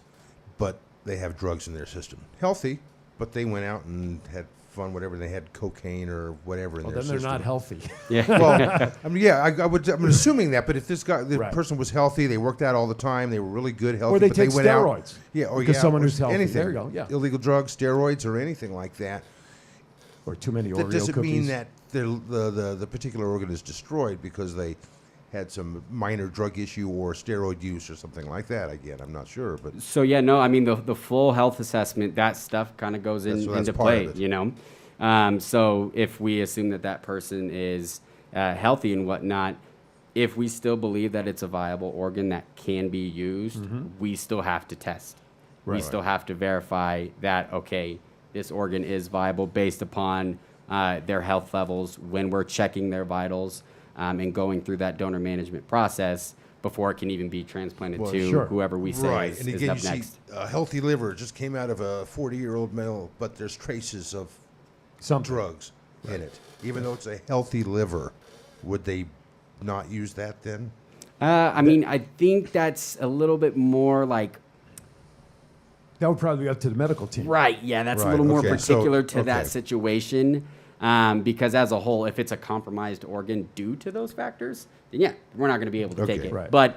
but they have drugs in their system. Healthy, but they went out and had fun, whatever. They had cocaine or whatever in Well, their then they're system. not healthy. Yeah. Well, I mean, yeah, I'm assuming that. But if the Right. person was healthy, they worked out all the time, they were really good, healthy, Or they but take they went steroids. out, or because someone or who's healthy. anything, There you go, yeah. illegal drugs, steroids, or anything like that. Or too many That Oreo doesn't cookies. mean that the particular organ is destroyed because they had some minor drug issue or steroid use or something like that. Again, I'm not sure, but So yeah, no, I mean the full health assessment, that stuff kind of goes That's into part play, of it. So if we assume that person is healthy and whatnot, if we still believe that it's a viable organ that can be used, we still have to test. We Right. still have to verify that, okay, this organ is viable based upon their health levels when we're checking their vitals and going through that donor management process before it can even be transplanted Well, to sure. whoever we say right. is, And is again, up you next. see, a healthy liver just came out of a 40-year-old male, but there's traces of Something. drugs in it. Even though it's a healthy liver, would they not use that then? I mean, I think that's a little bit more like, That would probably be up to the medical team. right, yeah, that's a Right, little more okay, so- particular to that okay. situation. Because as a whole, if it's a compromised organ due to those factors, then yeah, we're not going to be able to take Okay. it. Right. But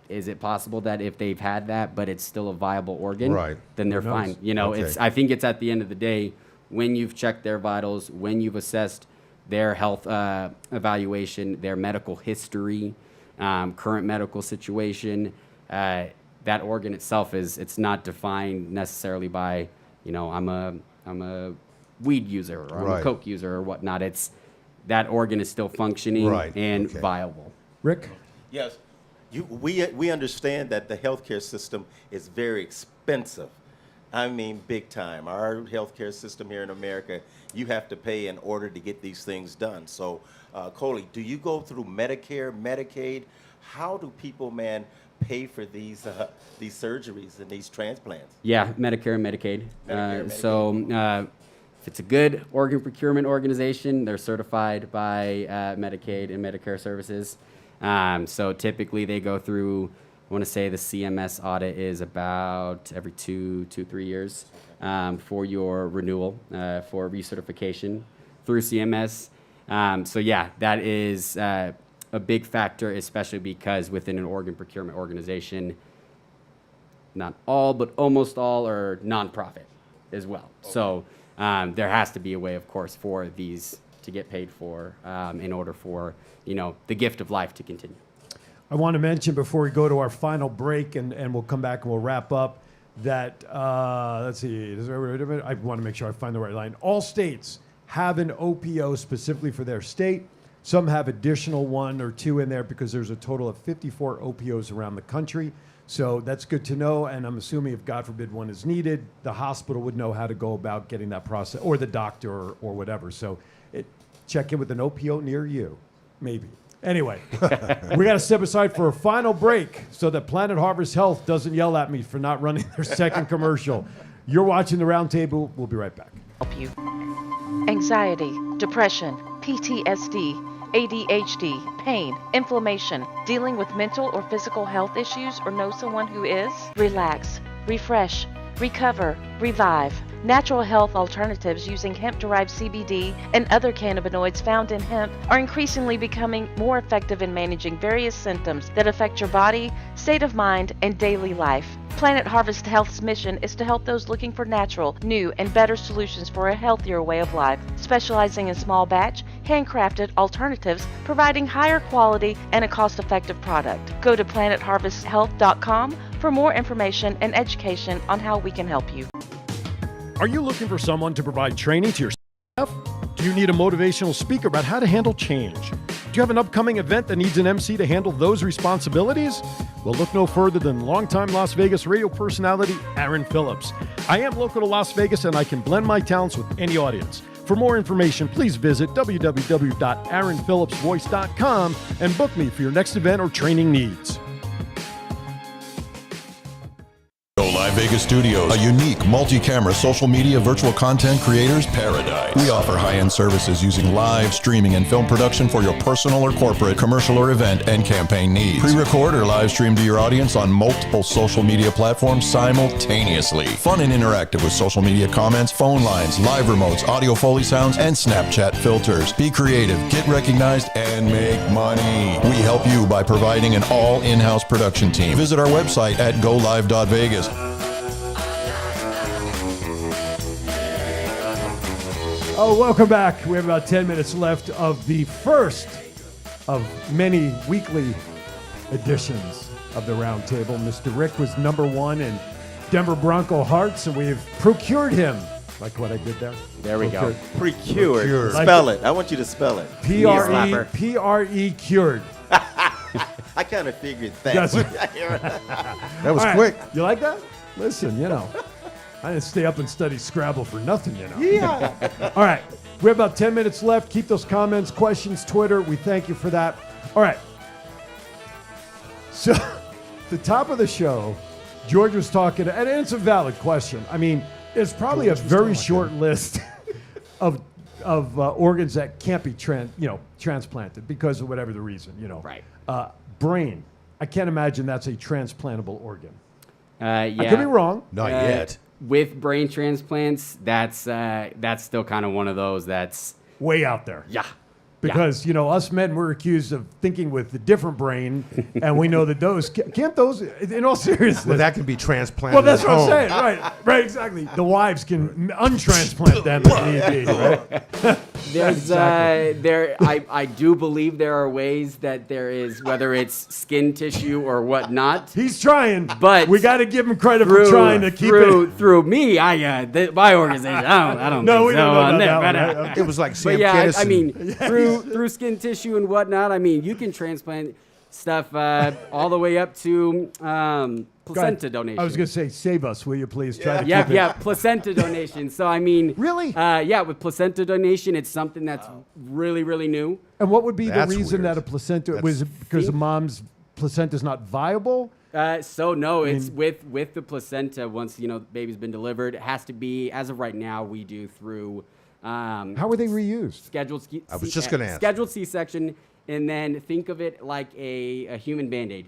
is it possible that if they've had that, but it's still a viable organ, Right. then they're Who knows? fine? Okay. I think it's at the end of the day, when you've checked their vitals, when you've assessed their health evaluation, their medical history, current medical situation, that organ itself it's not defined necessarily by, I'm a weed user or I'm a Right. coke user or whatnot. It's that organ is still functioning Right, and okay. viable. Rick? Yes. We understand that the healthcare system is very expensive. I mean, big time. Our healthcare system here in America, you have to pay in order to get these things done. So, Coley, do you go through Medicare, Medicaid? How do people, pay for these surgeries and these transplants? Yeah, Medicare and Medicaid. Medicare, So if it's a good organ procurement organization, they're certified by Medicaid and Medicare services. So typically they go through, I want to say the CMS audit is about every 2-3 years for your renewal, for recertification through CMS. So yeah, that is a big factor, especially because within an organ procurement organization, not all, but almost all are nonprofit as well. Okay. So there has to be a way, of course, for these to get paid for in order for, the gift of life to continue. I want to mention before we go to our final break, and we'll come back and we'll wrap up, that, let's see, I want to make sure I find the right line. All states have an OPO specifically for their state. Some have additional 1 or 2 in there because there's a total of 54 OPOs around the country. So that's good to know, and I'm assuming if, God forbid, one is needed, the hospital would know how to go about getting that process, or the doctor or whatever. So check in with an OPO near you, maybe. Anyway, we got to step aside for a final break so that Planet Harvest Health doesn't yell at me for not running their second commercial. You're watching the Roundtable. We'll be right back. Help you. Anxiety, depression, PTSD, ADHD, pain, inflammation, dealing with mental or physical health issues or know someone who is? Relax, refresh, recover, revive. Natural health alternatives using hemp-derived CBD and other cannabinoids found in hemp are increasingly becoming more effective in managing various symptoms that affect your body, state of mind, and daily life. Planet Harvest Health's mission is to help those looking for natural, new, and better solutions for a healthier way of life, specializing in small batch, handcrafted alternatives, providing higher quality and a cost-effective product. Go to planetharvesthealth.com for more information and education on how we can help you. Are you looking for someone to provide training to your staff? Do you need a motivational speaker about how to handle change? Do you have an upcoming event that needs an MC to handle those responsibilities? Well, look no further than longtime Las Vegas radio personality Aaron Phillips. I am local to Las Vegas and I can blend my talents with any audience. For more information, please visit www.aaronphillipsvoice.com and book me for your next event or training needs. Go Live Vegas Studios, a unique multi-camera social media virtual content creators paradise. We offer high-end services using live streaming and film production for your personal or corporate, commercial or event and campaign needs. Pre-record or live stream to your audience on multiple social media platforms simultaneously. Fun and interactive with social media comments, phone lines, live remotes, audio Foley sounds, and Snapchat filters. Be creative, get recognized, and make money. We help you by providing an all in-house production team. Visit our website at golive.vegas. Oh, welcome back. We have about 10 minutes left of the first of many weekly editions of the Roundtable. Mr. Rick was number one in Denver Bronco hearts, and we've procured him. Like what I did there? There we go. Procured. Like Spell it. I want you to spell it. P-R-E cured. I kind of figured that. Yes. That was All right. quick. You like that? Listen, I didn't stay up and study Scrabble for nothing, Yeah. All right. We have about 10 minutes left. Keep those comments, questions, Twitter. We thank you for that. All right. So, the top of the show, George was talking, and it's a valid question. I mean, it's probably a very short list of organs that can't be transplanted because of whatever the reason, Right. Brain. I can't imagine that's a transplantable organ. Yeah. I could be wrong. Not yet. With brain transplants, that's still kind of one of those that's Way out there. yeah. Because, us men, we're accused of thinking with a different brain, and we know that can't those, in all seriousness. Well, that can be transplanted. Well, that's at what I'm home. saying. Right, exactly. The wives can untransplant them if need be, right? There's I do believe there are ways that there is, whether it's skin tissue or whatnot. He's trying, But we got to give him credit for trying to keep it. Through me, my organization. I don't. No, think we so don't know on about there, that but, one, right? It was like Sam But yeah, Kinison. I mean, through skin tissue and whatnot, I mean, you can transplant stuff all the way up to placenta donation. I was going to say, save us, will you please? Try to keep it. Yeah, placenta donation. So I mean, Really? Yeah, with placenta donation, it's something that's really, really new. And what would be the That's reason weird. that a placenta, was it because the mom's placenta is not viable? So no, it's with the placenta. Once the baby's been delivered, it has to be. As of right now, we do through. How were they reused? Scheduled. I was just gonna ask. Scheduled C-section, and then think of it like a human Band-Aid.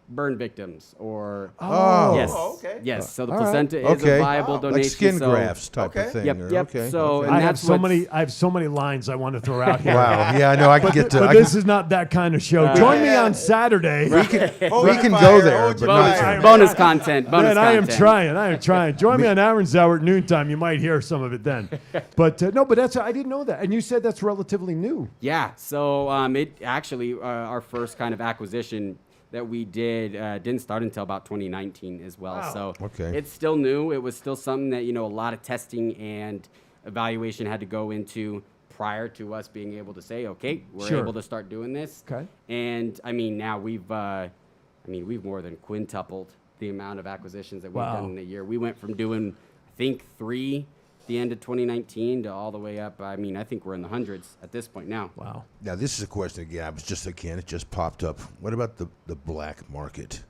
Burn victims or yes, okay. yes. So the All right. placenta is a viable donation. Like skin so, grafts type of thing. Yep, or- yep. Okay. So and I have that's so what's- many lines I want to throw out here. Wow. Yeah, I know. I can get to. But I this is not that kind of show. Join me on Saturday. we can go there, but not tonight. bonus content. Bonus Man, I am content. trying. Join me on Aaron's Hour at noontime. You might hear some of it then. But no, but I didn't know that. And you said that's relatively new. Yeah. So it actually our first kind of acquisition that we didn't start until about 2019 as well. Wow. So Okay. it's still new. It was still something that a lot of testing and evaluation had to go into prior to us being able to say, okay, we're Sure. able to start doing this. Okay. And I mean, now we've more than quintupled the amount of acquisitions that we've Wow. done in a year. We went from doing, I think, 3 at the end of 2019 to all the way up. I mean, I think we're in the hundreds at this point now. Wow. Now, this is a question again. It just popped up. What about the black market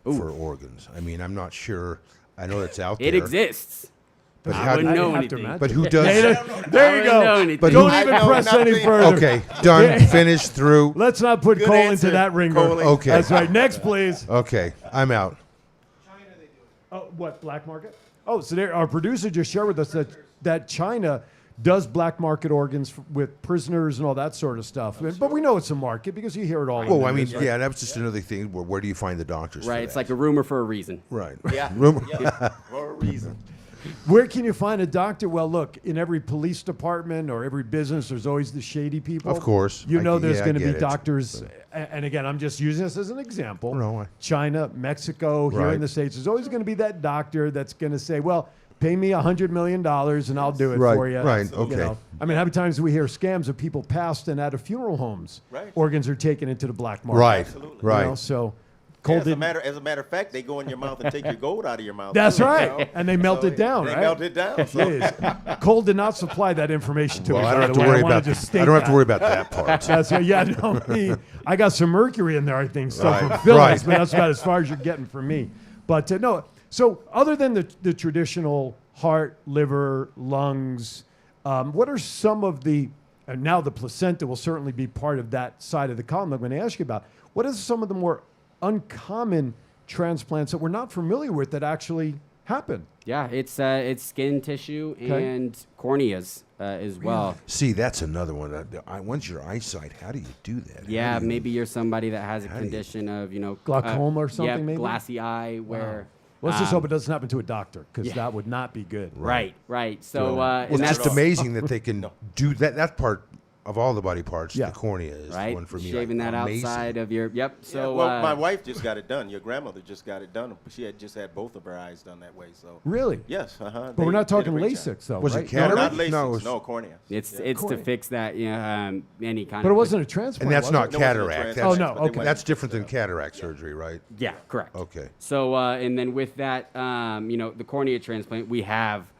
for organs? I mean, I'm not sure. I know it's out there. It exists. But I how wouldn't do- know have to anything. imagine. But who does? There you I wouldn't know go. anything. But Don't who- even I know press any nothing. further. Okay, done, finished, through. Let's not put Good coal answer, into that ringer. Coley. Okay. That's right. Next, please. Okay, I'm out. Oh, what, black market? Oh, so our producer just shared with us that China does black market organs with prisoners and all that sort of stuff. But we know it's a market because you hear it all. in Well, the I mean, news, right? yeah, that was just another thing. Where do you find the doctors? Right. for It's that? like a rumor for a reason. Right. Yeah. Rumor. Yeah, for a reason. Where can you find a doctor? Well, look, in every police department or every business, there's always the shady people. Of course. You know there's I going to be get it. doctors. And again, I'm just using this as an example. No, China, Mexico, here in Right. the States, there's always going to be that doctor that's going to say, well, pay me $100 million and I'll do it Right, for you. right, You okay. know? I mean, how many times do we hear scams of people passed and out of funeral homes? Right. Organs are taken into the black market. Right. Absolutely. You Right. know, so Yeah, Cole as, a did. matter of fact, they go in your mouth and take your gold out of your mouth. That's too, you right. know? And they melt So it down, they right? melt it down. So. Jeez. Cole did not supply that information to Well, me. I don't by have the to way. worry wanna about just that. state I don't have to that. worry about that part. That's yeah, no, I got some mercury in there, I think, so Right, from Phillips, right. but that's about as far as you're getting from me. But no, so other than the traditional heart, liver, lungs, what are some of the, and now the placenta will certainly be part of that side of the column I'm going to ask you about. What are some of the more uncommon transplants that we're not familiar with that actually happen? Yeah, it's skin tissue Okay. and corneas as well. See, that's another one. Once your eyesight, how do you do that? Yeah, How do you- maybe you're somebody that has a How do you- condition of, Glaucoma or something, yeah, maybe? glassy eye where. Let's just hope it doesn't happen to a doctor, because yeah. that would not be good. Right. So, Well, and it's that's just amazing that they can do that. That part of all the body parts, Yeah. the cornea is the right, one for me. shaving like, that amazing. outside of your. Yep. Yeah, So, well, my wife just got it done. Your grandmother just got it done. She had just had both of her eyes done that way. So Really? yes, But we're not talking LASIK, though, Was it right? cataract? Not LASIK. No, it No, was- cornea. it's Yeah. it's to Cornea. fix that, any kind But of. it wasn't a transplant. And that's was not it? There wasn't a cataract. transplant, Oh, no, but they okay. went- That's different than cataract surgery, right? Yeah, correct. Okay. So, and then with that, the cornea transplant, we have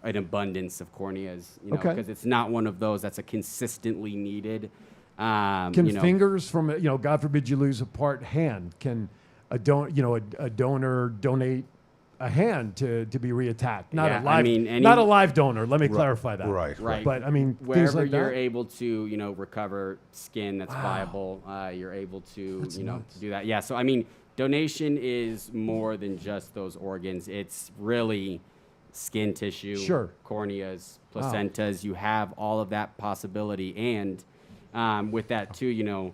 an abundance of corneas, Okay. because it's not one of those that's a consistently needed. Can fingers from, God forbid you lose a part hand, can a donor donate a hand to be reattached? Not Yeah, a live, I mean, any- not a live donor. Let me clarify that. Right. Right. But I mean, things wherever like you're that. able to, recover skin that's viable, you're able to, That's nuts. to do that. Yeah. So, I mean, donation is more than just those organs. It's really skin tissue, Sure. corneas, placentas. You have all of that possibility. And with that, too,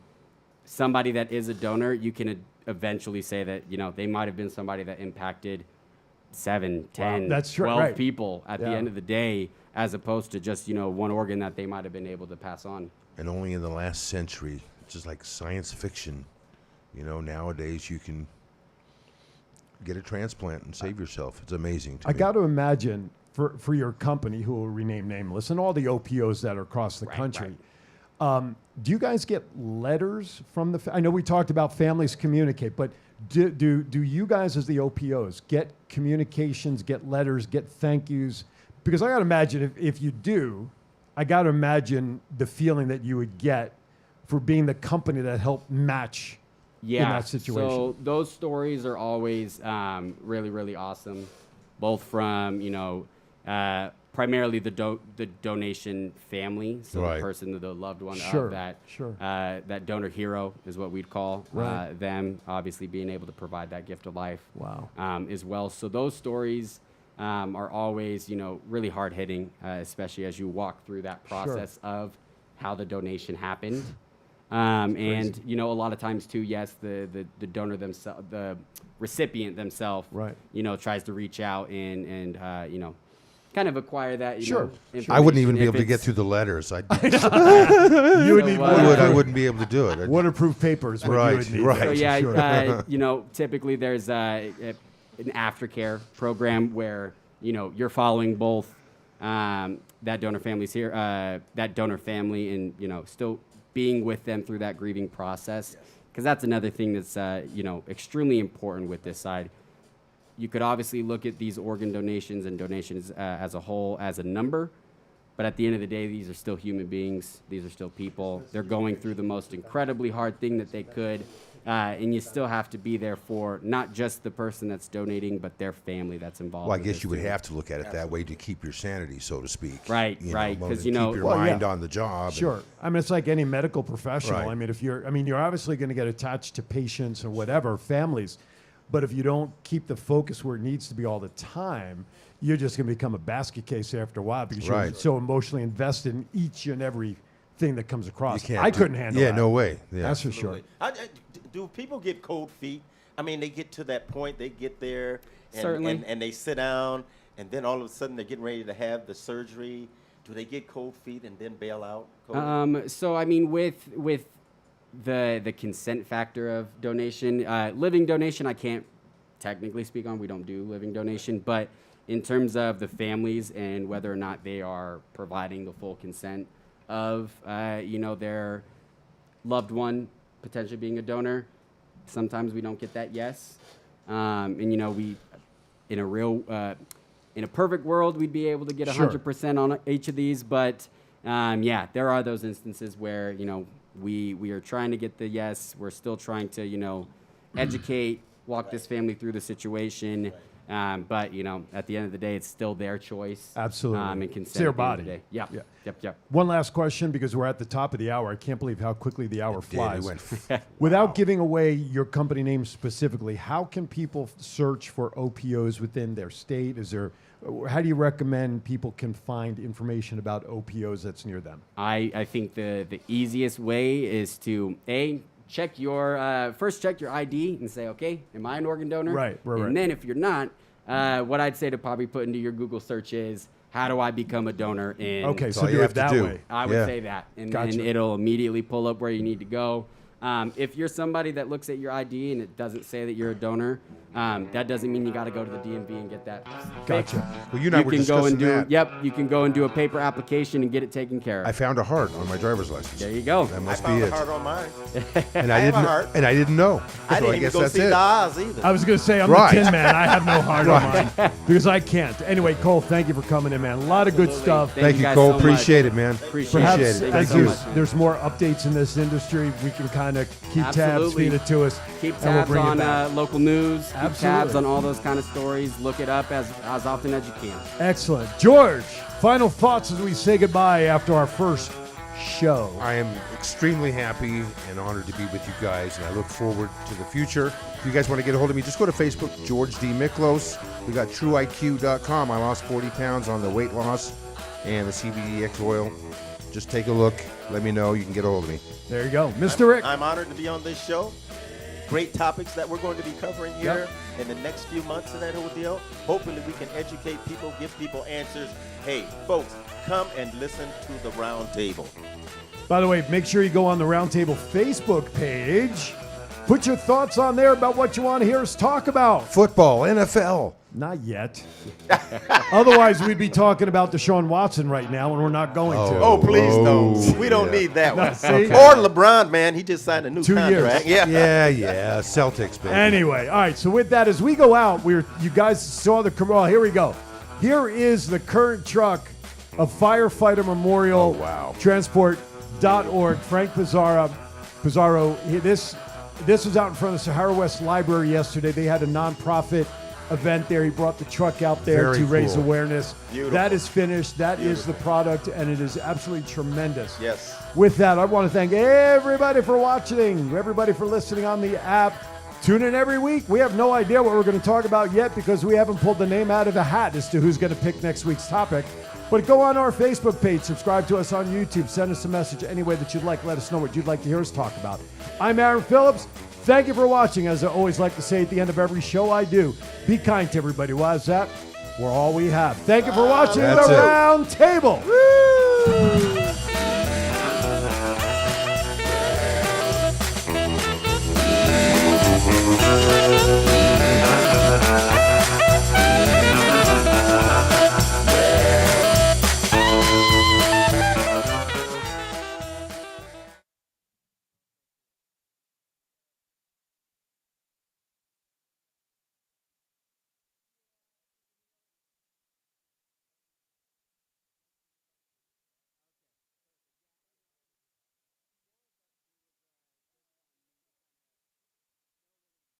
somebody that is a donor, you can eventually say that, they might have been somebody that impacted 7, 10, That's true, 12 right. people at the Yeah. end of the day, as opposed to just, one organ that they might have been able to pass on. And only in the last century, just like science fiction, nowadays you can get a transplant and save yourself. It's amazing to I me. got to imagine for your company, who will remain nameless, and all the OPOs that are across the Right, country. Do you guys get letters from I know we talked about families communicate, but do you guys as the OPOs get communications, get letters, get thank yous? Because I got to imagine if you do, I got to imagine the feeling that you would get for being the company that helped match in that situation. So those stories are always really, really awesome, both from, primarily the donation family, so Right. the person, the loved one Sure, of that, sure. that donor hero is what we'd call Right. them, obviously being able to provide that gift of life. Wow. As well. So those stories are always, really hard hitting, especially as you walk through that process of how the donation happened. And, a lot of times too, yes, the donor themselves, the recipient themselves, Right. Tries to reach out and kind of acquire that, Sure, I wouldn't even information be if able to get it's- through the letters. You would So, need I wouldn't be able to do it. waterproof papers. What Right, you would need. right. So yeah, Sure. typically there's an aftercare program where you're following both that donor family, and still being with them through that grieving process, because that's another thing that's extremely important with this side. You could obviously look at these organ donations and donations as a whole as a number, but at the end of the day, these are still human beings. These are still people. They're going through the most incredibly hard thing that they could, and you still have to be there for not just the person that's donating, but their family that's involved. Well, I with guess this you would too. have to look at it that way to keep your sanity, so to speak. Right, right, to 'cause, keep your Well, mind yeah. on the job. and- Sure. I mean, it's like any medical professional. Right. I mean, you're obviously going to get attached to patients or whatever, families, But if you don't keep the focus where it needs to be all the time, you're just going to become a basket case after a while because you're so emotionally invested in each and every thing that comes across. I couldn't handle that. Yeah, no way. Yeah. That's for sure. Do people get cold feet? I mean, they get to that point, they get there, Certainly. and they sit down, and then all of a sudden they're getting ready to have the surgery. Do they get cold feet and then bail out? So I mean, with the consent factor of donation, living donation, I can't technically speak on. We don't do living donation, but in terms of the families and whether or not they are providing the full consent of their loved one potentially being a donor, sometimes we don't get that yes. And we in a perfect world, we'd be able to get 100% on each of these, but there are those instances where we are trying to get the yes. We're still trying to educate, walk this family through the situation. But at the end of the day, it's still their choice. Absolutely. And consent. It's their at the end of body. the day. Yep. One last question, because we're at the top of the hour. I can't believe how quickly the hour flies. It Without giving away your company name specifically, how can people search for OPOs within their state? How do you recommend people can find information about OPOs that's near them? I think the easiest way is to check your ID and say, okay, am I an organ donor? Right. And then if you're not, what I'd say to probably put into your Google search is, how do I become a donor? Okay, so do it that way. I would say that, and it'll immediately pull up where you need to go. If you're somebody that looks at your ID and it doesn't say that you're a donor, that doesn't mean you got to go to the DMV and get that fixed. Well, you can go and do you can go and do a paper application and get it taken care of. I found a heart on my driver's license. There you go. That must I found be a it. heart on mine. And I didn't know. I So didn't guess even go that's see it. the Oz either. I was going to say, I'm the Tin Man. I have no heart on mine because I can't. Anyway, Cole, thank you for coming in, man. A lot of good stuff. Thank you, guys Cole. so Appreciate it, man. Perhaps Appreciate it. as Thank you. there's more updates in this industry, we can kind of keep tabs, Absolutely. feed it to us. Keep and we'll tabs bring it on back. local news. Keep Absolutely. tabs on all those kind of stories. Look it up as often as you can. Excellent. George, final thoughts as we say goodbye after our first show. I am extremely happy and honored to be with you guys, and I look forward to the future. If you guys want to get a hold of me, just go to Facebook, George D. Miklos. We got TrueIQ.com. I lost 40 pounds on the weight loss and the CBDX oil. Just take a look. Let me know. You can get a hold of me. There you go. Mr. Rick. I'm honored to be on this show. Great topics that we're going to be covering here in the next few months of that whole deal. Hopefully we can educate people, give people answers. Hey, folks, come and listen to the Roundtable. By the way, make sure you go on the Roundtable Facebook page. Put your thoughts on there about what you want to hear us talk about. Football, NFL. Not yet. Otherwise, we'd be talking about Deshaun Watson right now, and we're not going to. Oh, please don't. We don't need that one. See? Or LeBron, man. He just signed a new 2 contract. years. Yeah. Celtics, baby. Anyway, all right. So with that, as we go out, you guys saw the commercial. Here we go. Here is the current truck of Firefighter Memorial Transport.org. Frank Pizarro. This was out in front of the Sahara West Library yesterday. They had a nonprofit event there. He brought the truck out there to raise awareness. Beautiful. That is finished. That is the product, and it is absolutely tremendous. Yes. With that, I want to thank everybody for watching, everybody for listening on the app. Tune in every week. We have no idea what we're going to talk about yet because we haven't pulled the name out of the hat as to who's going to pick next week's topic. But go on our Facebook page, subscribe to us on YouTube, send us a message any way that you'd like. Let us know what you'd like to hear us talk about. I'm Aaron Phillips. Thank you for watching. As I always like to say at the end of every show I do, be kind to everybody. Why is that? We're all we have. Thank you for watching That's The it. Round Table. Woo!